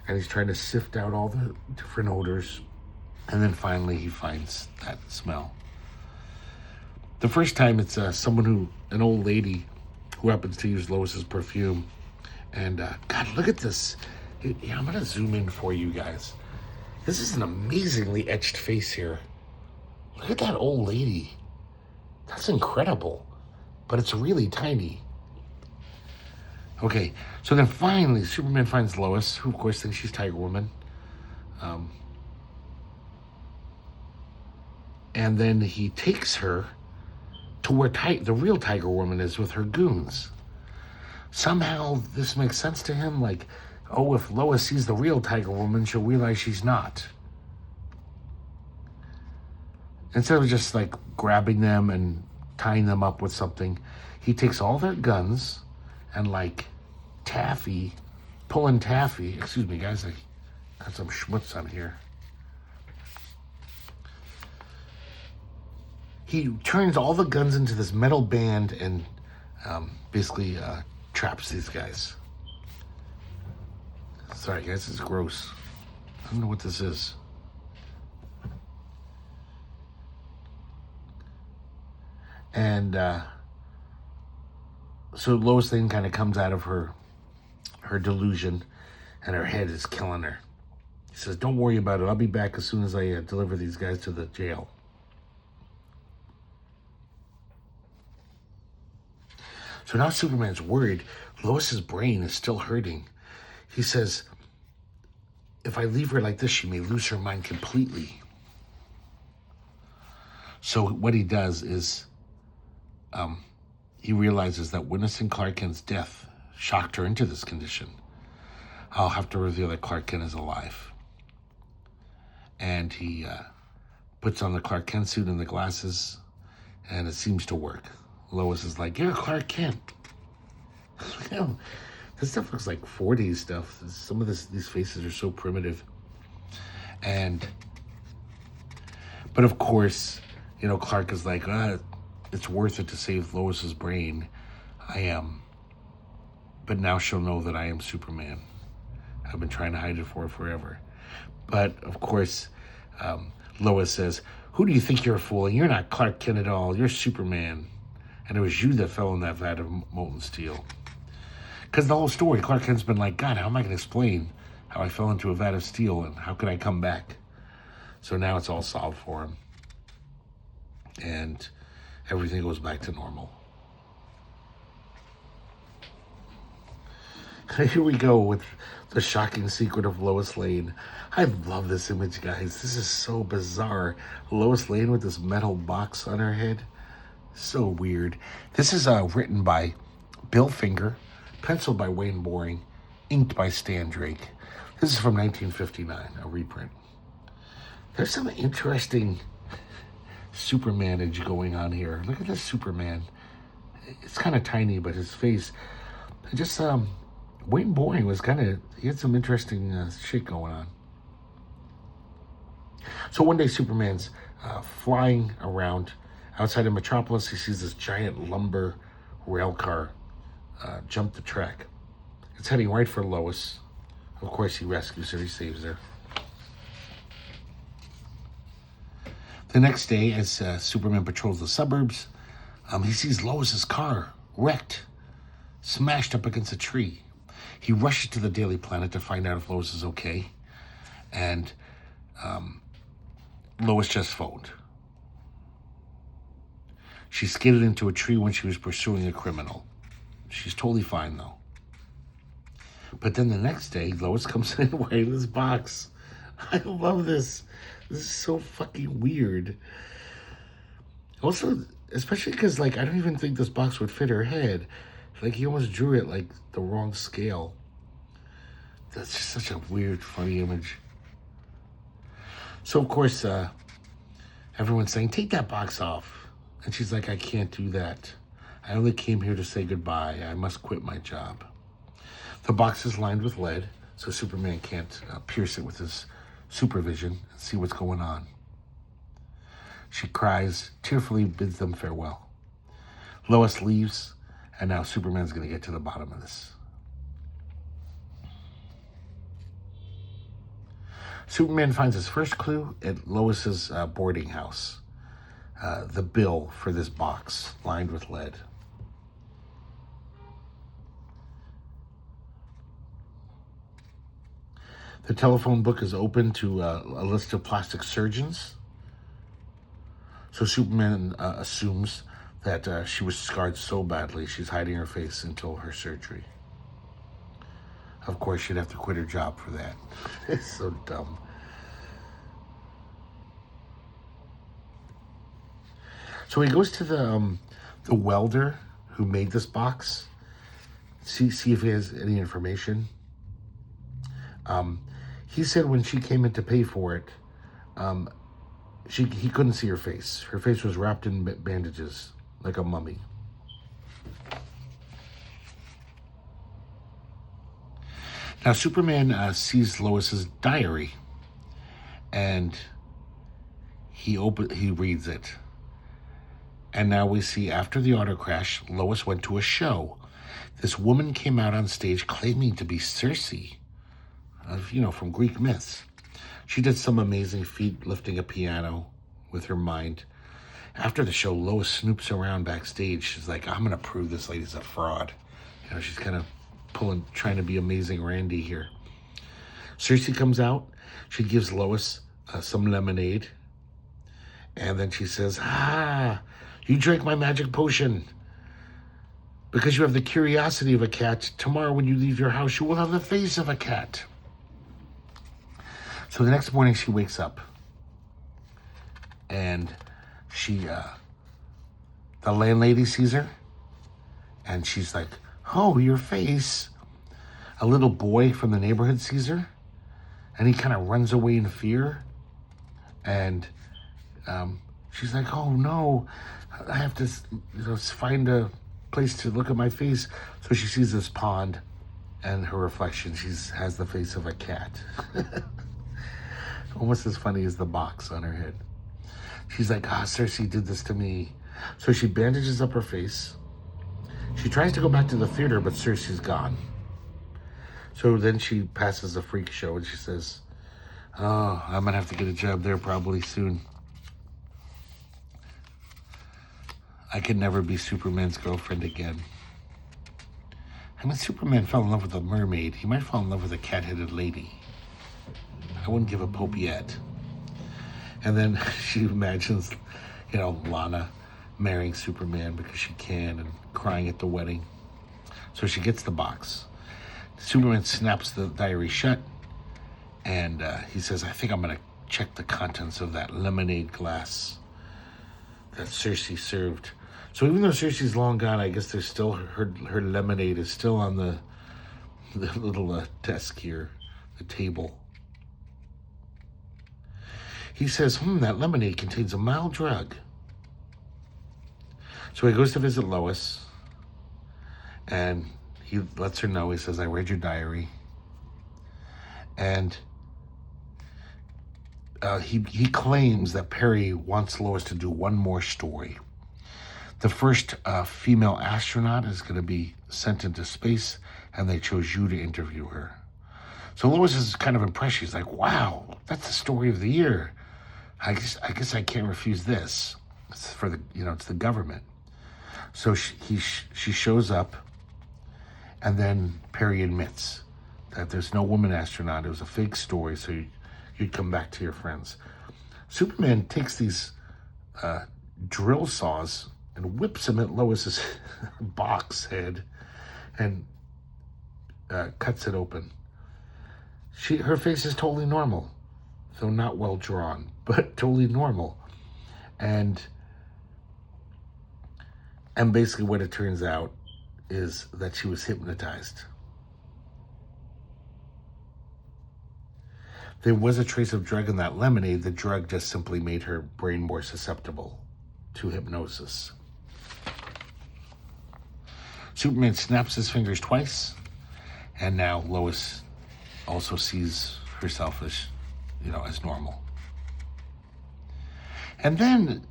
And he's trying to sift out all the different odors. And then finally he finds that smell. The first time it's an old lady who happens to use Lois's perfume. And God, look at this. I'm going to zoom in for you guys. This is an amazingly etched face here. Look at that old lady. That's incredible. But it's really tiny. Okay, so then finally Superman finds Lois, who of course thinks she's Tiger Woman. And then he takes her to where the real Tiger Woman is with her goons. Somehow this makes sense to him, like, oh, if Lois sees the real Tiger Woman, she'll realize she's not. Instead of just like grabbing them and tying them up with something, he takes all their guns and like pulling taffy. Excuse me, guys, I got some schmutz on here. He turns all the guns into this metal band and basically traps these guys. Sorry, guys, it's gross. I don't know what this is. And so Lois Lane kind of comes out of her delusion, and her head is killing her. He says, don't worry about it. I'll be back as soon as I deliver these guys to the jail. So now Superman's worried. Lois's brain is still hurting. He says, if I leave her like this, she may lose her mind completely. So what he does is he realizes that witnessing Clark Kent's death shocked her into this condition. I'll have to reveal that Clark Kent is alive. And he puts on the Clark Kent suit and the glasses, and it seems to work. Lois is like, you're Clark Kent. You know, this stuff looks like 40s stuff. Some of these faces are so primitive. But of course, you know, Clark is like, it's worth it to save Lois's brain. I am. But now she'll know that I am Superman. I've been trying to hide it for her forever. But of course, Lois says, who do you think you're fooling? You're not Clark Kent at all. You're Superman. And it was you that fell in that vat of molten steel. Because the whole story, Clark Kent's been like, God, how am I going to explain how I fell into a vat of steel and how could I come back? So now it's all solved for him. And everything goes back to normal. Here we go with the shocking secret of Lois Lane. I love this image, guys. This is so bizarre. Lois Lane with this metal box on her head. So weird. This is written by Bill Finger, penciled by Wayne Boring, inked by Stan Drake. This is from 1959, a reprint. There's some interesting Supermanage going on here. Look at this Superman. It's kind of tiny, but his face, just Wayne Boring was he had some interesting shit going on. So one day Superman's flying around outside of Metropolis. He sees this giant lumber rail car jump the track. It's heading right for Lois. Of course, he rescues her. He saves her. The next day, as Superman patrols the suburbs, he sees Lois's car wrecked, smashed up against a tree. He rushes to the Daily Planet to find out if Lois is okay. And Lois just phoned. She skidded into a tree when she was pursuing a criminal. She's totally fine, though. But then the next day, Lois comes in wearing this box. I love this. This is so fucking weird. Also, especially because, like, I don't even think this box would fit her head. Like, he almost drew it, like, the wrong scale. That's just such a weird, funny image. So, of course, everyone's saying, take that box off. And she's like, I can't do that. I only came here to say goodbye. I must quit my job. The box is lined with lead, so Superman can't pierce it with his supervision and see what's going on. She cries, tearfully bids them farewell. Lois leaves, and now Superman's going to get to the bottom of this. Superman finds his first clue at Lois's boarding house. The bill for this box lined with lead. The telephone book is open to a list of plastic surgeons. So Superman assumes that she was scarred so badly she's hiding her face until her surgery. Of course, she'd have to quit her job for that. It's so dumb. So he goes to the the welder who made this box, see if he has any information. He said when she came in to pay for it, he couldn't see her face. Her face was wrapped in bandages like a mummy. Now Superman sees Lois's diary, and he reads it. And now we see after the auto crash, Lois went to a show. This woman came out on stage claiming to be Circe, from Greek myths. She did some amazing feat lifting a piano with her mind. After the show, Lois snoops around backstage. She's like, I'm going to prove this lady's a fraud. She's kind of trying to be Amazing Randy here. Circe comes out. She gives Lois some lemonade. And then she says, you drank my magic potion. Because you have the curiosity of a cat, tomorrow when you leave your house, you will have the face of a cat. So the next morning she wakes up. And the landlady sees her. And she's like, oh, your face. A little boy from the neighborhood sees her. And he kind of runs away in fear. And she's like, oh no, I have to find a place to look at my face. So she sees this pond, and her reflection, has the face of a cat. Almost as funny as the box on her head. She's like, Circe did this to me. So she bandages up her face. She tries to go back to the theater, but Circe's gone. So then she passes a freak show and she says, oh, I'm gonna have to get a job there probably soon. I could never be Superman's girlfriend again. I mean, Superman fell in love with a mermaid. He might fall in love with a cat-headed lady. I wouldn't give a pope yet. And then she imagines, Lana marrying Superman because she can and crying at the wedding. So she gets the box. Superman snaps the diary shut, and he says, I think I'm going to check the contents of that lemonade glass that Circe served. So even though Circe's long gone, I guess there's still her lemonade is still on the little desk here, the table. He says, that lemonade contains a mild drug. So he goes to visit Lois, and he lets her know. He says, I read your diary. And he claims that Perry wants Lois to do one more story. The first female astronaut is going to be sent into space, and they chose you to interview her. So Lois is kind of impressed. She's like, wow, that's the story of the year. I guess I can't refuse this. It's for the, it's the government. So she shows up, and then Perry admits that there's no woman astronaut. It was a fake story, so you'd come back to your friends. Superman takes these drill saws and whips them at Lois's box head and cuts it open. Her face is totally normal, though not well drawn, but totally normal. And basically what it turns out is that she was hypnotized. There was a trace of drug in that lemonade. The drug just simply made her brain more susceptible to hypnosis. Superman snaps his fingers twice, and now Lois also sees herself as, as normal. And then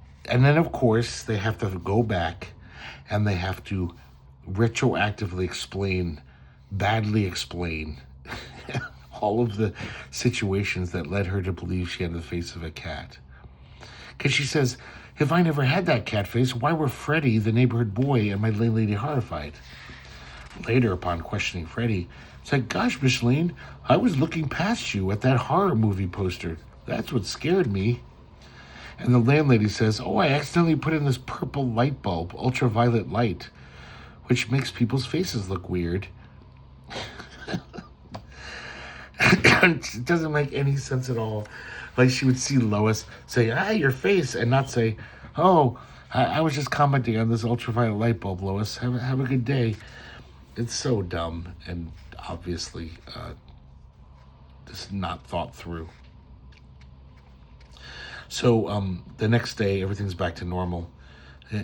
of course, they have to go back and they have to retroactively badly explain all of the situations that led her to believe she had the face of a cat. Because she says, if I never had that cat face, why were Freddie, the neighborhood boy, and my landlady horrified? Later, upon questioning Freddie, it's like, gosh, Miss Lane, I was looking past you at that horror movie poster. That's what scared me. And the landlady says, oh, I accidentally put in this purple light bulb, ultraviolet light, which makes people's faces look weird. It doesn't make any sense at all. Like she would see Lois say, your face, and not say, oh, I was just commenting on this ultraviolet light bulb, Lois. Have a good day. It's so dumb and obviously just not thought through. So the next day, everything's back to normal,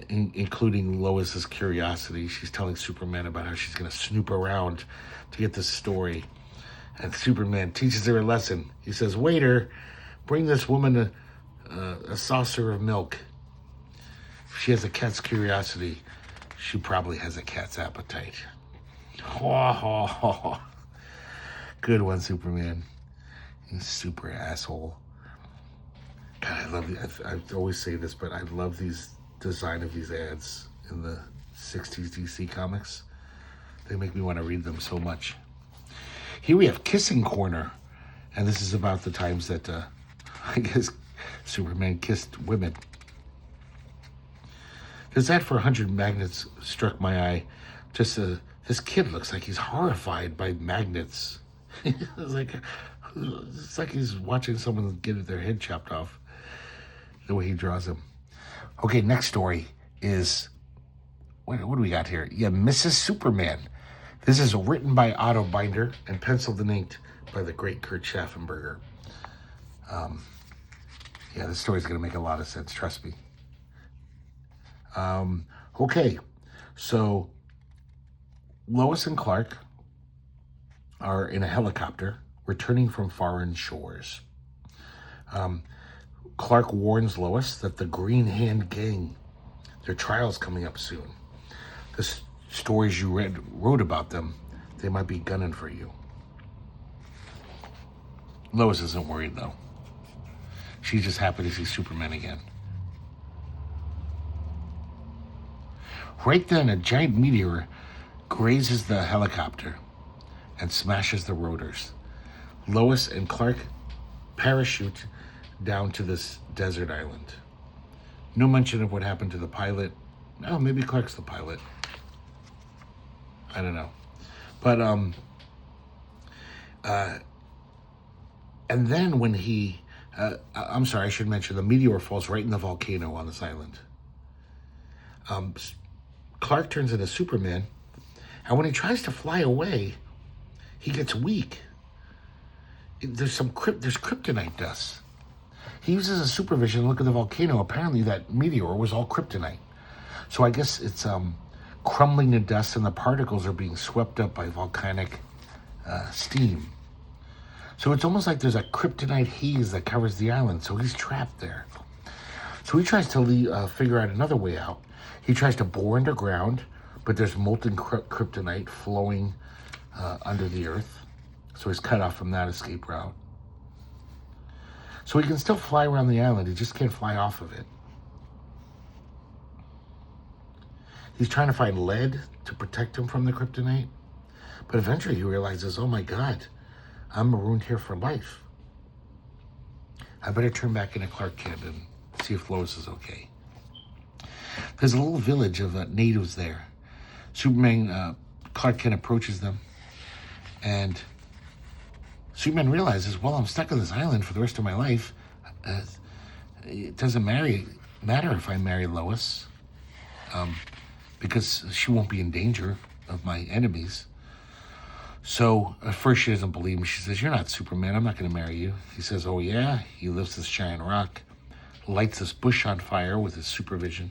including Lois's curiosity. She's telling Superman about how she's going to snoop around to get this story. And Superman teaches her a lesson. He says, "Waiter, bring this woman a saucer of milk." If she has a cat's curiosity, she probably has a cat's appetite. Good one, Superman. You super asshole. God, I love it. I always say this, but I love these design of these ads in the 60s DC comics. They make me want to read them so much. Here we have Kissing Corner. And this is about the times that, I guess, Superman kissed women. This ad for 100 magnets struck my eye. Just this kid looks like he's horrified by magnets. it's like he's watching someone get their head chopped off, the way he draws them. Okay, next story is, what do we got here? Yeah, Mrs. Superman. This is written by Otto Binder and penciled and inked by the great Kurt Schaffenberger. Yeah, this story's going to make a lot of sense, trust me. Okay, so Lois and Clark are in a helicopter returning from foreign shores. Clark warns Lois that the Green Hand Gang, their trial's coming up soon. The stories you wrote about them, they might be gunning for you. Lois isn't worried, though. She's just happy to see Superman again. Right then, a giant meteor grazes the helicopter and smashes the rotors. Lois and Clark parachute down to this desert island. No mention of what happened to the pilot. Oh, maybe Clark's the pilot. I don't know. But, and then when I'm sorry, I should mention, the meteor falls right in the volcano on this island. Clark turns into Superman, and when he tries to fly away, he gets weak. There's kryptonite dust. He uses a supervision to look at the volcano. Apparently that meteor was all kryptonite. So I guess it's crumbling to dust, and the particles are being swept up by volcanic steam. So it's almost like there's a kryptonite haze that covers the island, so he's trapped there. So he tries to figure out another way out. He tries to bore underground, but there's molten kryptonite flowing under the earth. So he's cut off from that escape route. So he can still fly around the island, he just can't fly off of it. He's trying to find lead to protect him from the kryptonite, but eventually he realizes, oh my God, I'm marooned here for life. I better turn back into Clark Kent and see if Lois is okay. There's a little village of natives there. Clark Kent approaches them, and Superman realizes, well, I'm stuck on this island for the rest of my life. It doesn't matter if I marry Lois, because she won't be in danger of my enemies. So at first she doesn't believe him. She says, "You're not Superman. I'm not going to marry you." He says, "Oh yeah." He lifts this giant rock, lights this bush on fire with his supervision,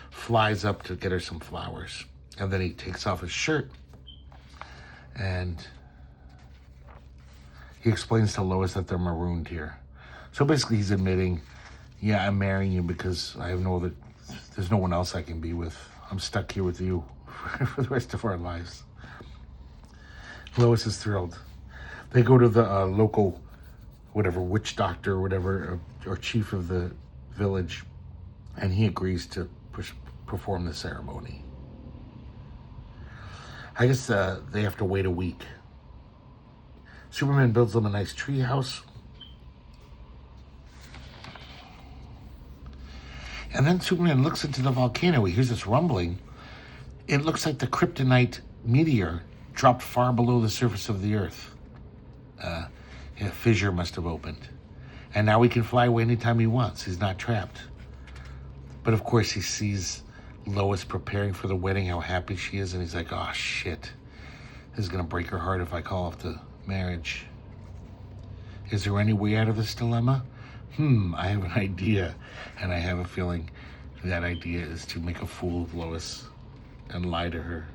flies up to get her some flowers, and then he takes off his shirt and he explains to Lois that they're marooned here. So basically he's admitting, yeah, I'm marrying you because there's no one else I can be with. I'm stuck here with you for the rest of our lives. Lois is thrilled. They go to the local, witch doctor or whatever, or chief of the village, and he agrees to perform the ceremony. I guess they have to wait a week. Superman builds them a nice tree house. And then Superman looks into the volcano. He hears this rumbling. It looks like the kryptonite meteor dropped far below the surface of the earth. A fissure must have opened. And now he can fly away anytime he wants. He's not trapped. But of course he sees Lois preparing for the wedding, how happy she is, and he's like, oh shit, this is gonna break her heart if I call off the marriage. Is there any way out of this dilemma? I have an idea, and I have a feeling that idea is to make a fool of Lois and lie to her.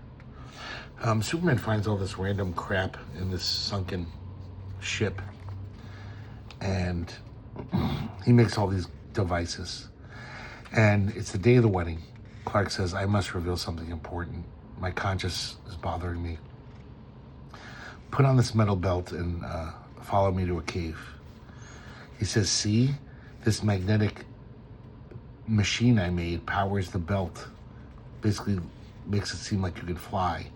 Superman finds all this random crap in this sunken ship, and he makes all these devices. And it's the day of the wedding. Clark says, I must reveal something important. My conscience is bothering me. Put on this metal belt and follow me to a cave. He says, see, this magnetic machine I made powers the belt. Basically makes it seem like you could fly.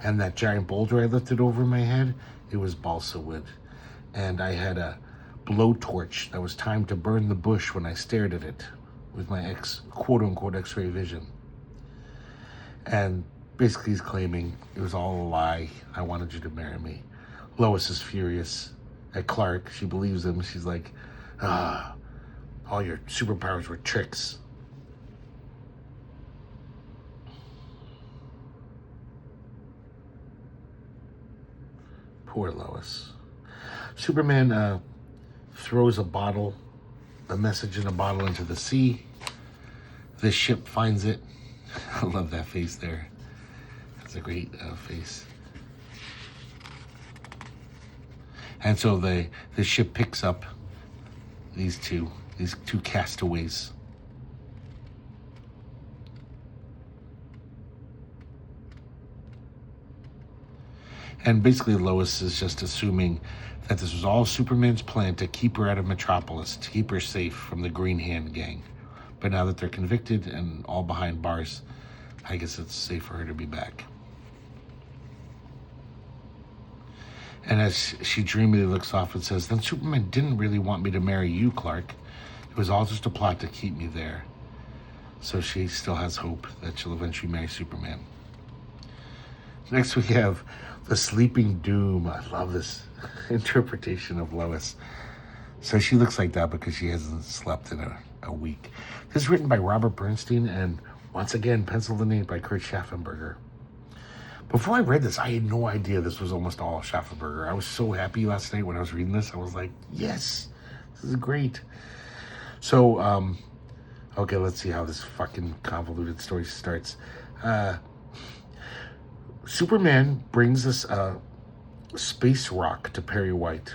And that giant boulder I lifted over my head, it was balsa wood. And I had a blowtorch that was timed to burn the bush when I stared at it with my quote-unquote X-ray vision. And basically he's claiming it was all a lie. I wanted you to marry me. Lois is furious at Clark. She believes him. She's like, all your superpowers were tricks. Poor Lois. Superman throws a message in a bottle into the sea. The ship finds it. I love that face there. That's a great face. And so the ship picks up these two castaways. And basically Lois is just assuming that this was all Superman's plan to keep her out of Metropolis, to keep her safe from the Green Hand gang. But now that they're convicted and all behind bars, I guess it's safe for her to be back. And as she dreamily looks off and says, then Superman didn't really want me to marry you, Clark. It was all just a plot to keep me there. So she still has hope that she'll eventually marry Superman. Next we have the Sleeping Doom. I love this interpretation of Lois. So she looks like that because she hasn't slept in a week. This is written by Robert Bernstein and once again penciled and inked by Kurt Schaffenberger. Before I read this, I had no idea this was almost all Schaffenberger. I was so happy last night when I was reading this. I was like, yes, this is great. So, okay, let's see how this fucking convoluted story starts. Superman brings us a space rock to Perry White.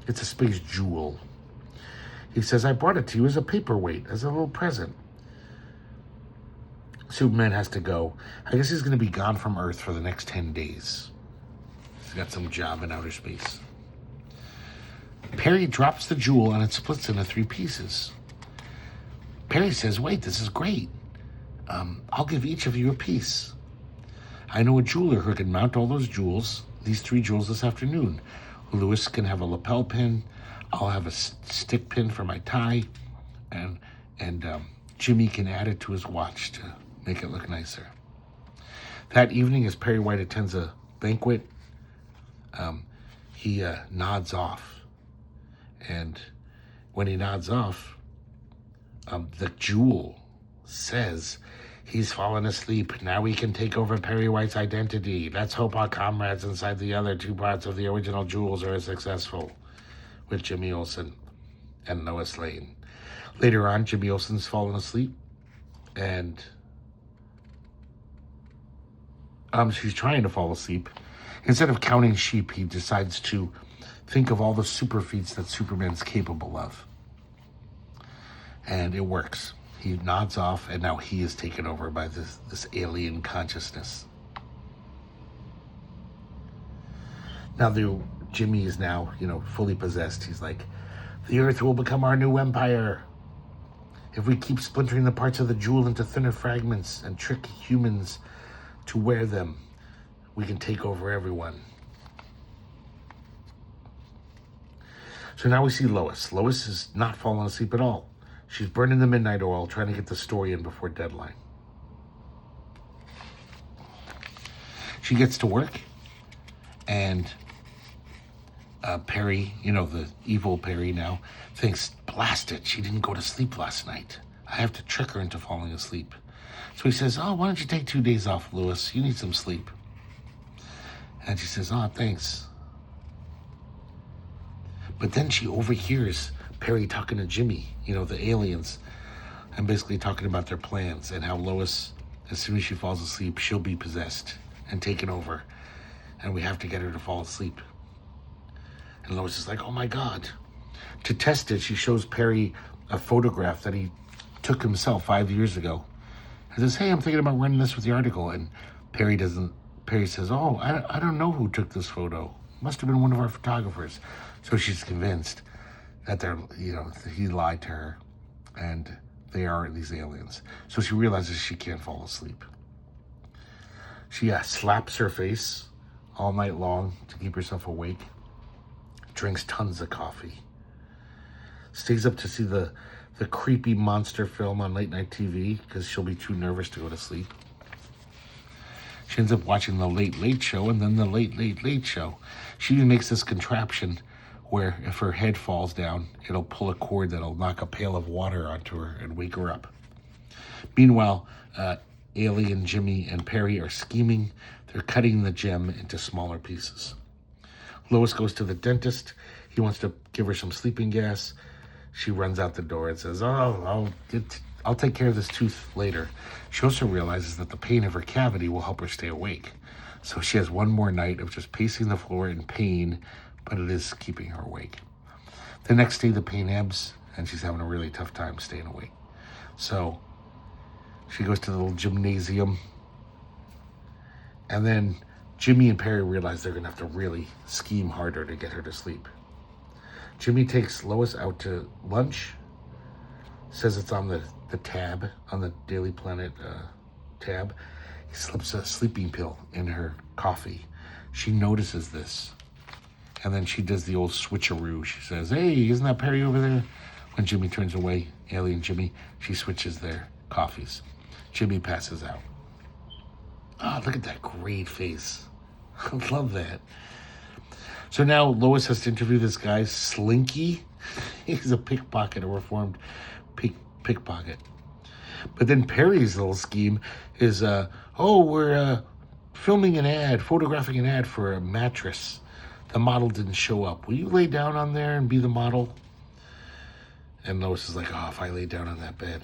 It's a space jewel. He says, I brought it to you as a paperweight, as a little present. Superman has to go. I guess he's going to be gone from Earth for the next 10 days. He's got some job in outer space. Perry drops the jewel and it splits into 3 pieces. Perry says, wait, this is great. I'll give each of you a piece. I know a jeweler who can mount all those jewels, these 3 jewels this afternoon. Lois can have a lapel pin. I'll have a stick pin for my tie. And Jimmy can add it to his watch to make it look nicer. That evening, as Perry White attends a banquet, he nods off. And when he nods off, the jewel says, he's fallen asleep. Now we can take over Perry White's identity. Let's hope our comrades inside the other 2 parts of the original jewels are as successful, with Jimmy Olsen and Lois Lane. Later on, Jimmy Olsen's fallen asleep, and she's trying to fall asleep. Instead of counting sheep, he decides to think of all the super feats that Superman's capable of. And it works. He nods off, and now he is taken over by this alien consciousness. Now Jimmy is now, fully possessed. He's like, the Earth will become our new empire. If we keep splintering the parts of the jewel into thinner fragments and trick humans to wear them, we can take over everyone. So now we see Lois. Lois is not falling asleep at all. She's burning the midnight oil, trying to get the story in before deadline. She gets to work, and Perry, the evil Perry now, thinks, blast it, she didn't go to sleep last night. I have to trick her into falling asleep. So he says, oh, why don't you take 2 days off, Lois? You need some sleep. And she says, oh, thanks. But then she overhears Perry talking to Jimmy, the aliens, and basically talking about their plans and how Lois, as soon as she falls asleep, she'll be possessed and taken over. And we have to get her to fall asleep. And Lois is like, oh my God. To test it, she shows Perry a photograph that he took himself 5 years ago. And says, hey, I'm thinking about running this with the article. And Perry says, oh, I don't know who took this photo. Must have been one of our photographers. So she's convinced that he lied to her and they are these aliens. So she realizes she can't fall asleep. She slaps her face all night long to keep herself awake. Drinks tons of coffee. Stays up to see the creepy monster film on late night TV because she'll be too nervous to go to sleep. She ends up watching the Late Late Show and then the Late Late Late Show. She even makes this contraption where if her head falls down, it'll pull a cord that'll knock a pail of water onto her and wake her up. Meanwhile, Alien, Jimmy, and Perry are scheming. They're cutting the gem into smaller pieces. Lois goes to the dentist. He wants to give her some sleeping gas. She runs out the door and says, oh, I'll take care of this tooth later. She also realizes that the pain of her cavity will help her stay awake. So she has one more night of just pacing the floor in pain, but it is keeping her awake. The next day, the pain ebbs, and she's having a really tough time staying awake. So she goes to the little gymnasium, and then Jimmy and Perry realize they're going to have to really scheme harder to get her to sleep. Jimmy takes Lois out to lunch, says it's on the tab, on the Daily Planet tab. He slips a sleeping pill in her coffee. She notices this. And then she does the old switcheroo. She says, hey, isn't that Perry over there? When Jimmy turns away, alien Jimmy, she switches their coffees. Jimmy passes out. Oh, look at that great face. I love that. So now Lois has to interview this guy, Slinky. He's a pickpocket, a reformed pickpocket. But then Perry's little scheme is, we're filming an ad, photographing an ad for a mattress. The model didn't show up. Will you lay down on there and be the model? And Lois is like, oh, if I lay down on that bed,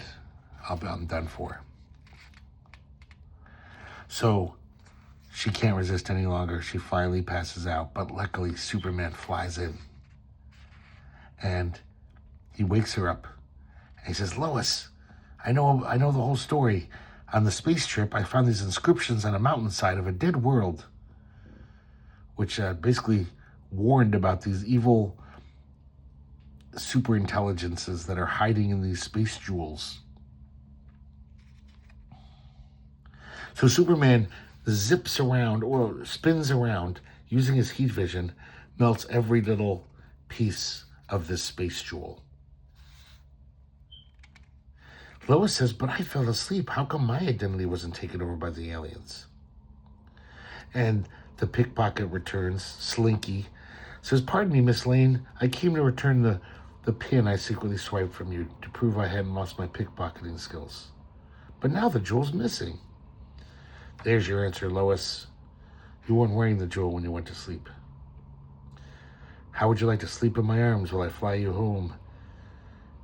I'm done for. So she can't resist any longer. She finally passes out, but luckily Superman flies in. And he wakes her up. And he says, Lois, I know the whole story. On the space trip, I found these inscriptions on a mountainside of a dead world, which basically warned about these evil super intelligences that are hiding in these space jewels. So Superman zips around or spins around using his heat vision, melts every little piece of this space jewel. Lois says, but I fell asleep. How come my identity wasn't taken over by the aliens? And the pickpocket returns, Slinky, says, pardon me, Miss Lane. I came to return the pin I secretly swiped from you to prove I hadn't lost my pickpocketing skills. But now the jewel's missing. There's your answer, Lois. You weren't wearing the jewel when you went to sleep. How would you like to sleep in my arms while I fly you home?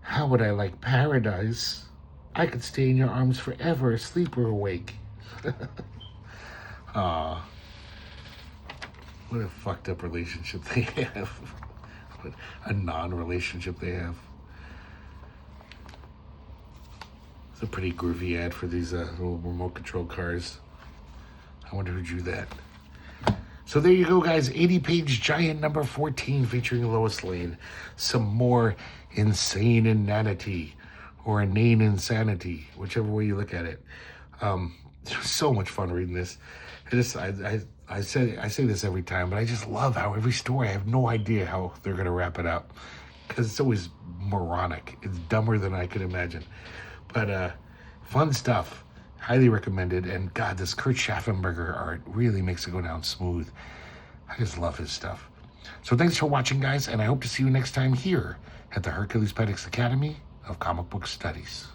How would I like paradise? I could stay in your arms forever, asleep or awake. Aw. What a fucked up relationship they have. What a non-relationship they have. It's a pretty groovy ad for these little remote control cars. I wonder who drew that. So there you go, guys. 80-page giant number 14 featuring Lois Lane. Some more insane inanity or inane insanity, whichever way you look at it. It was so much fun reading this. I say this every time, but I just love how every story, I have no idea how they're going to wrap it up because it's always moronic. It's dumber than I could imagine. But fun stuff. Highly recommended. And God, this Kurt Schaffenberger art really makes it go down smooth. I just love his stuff. So thanks for watching, guys, and I hope to see you next time here at the herculespetix Academy of Comic Book Studies.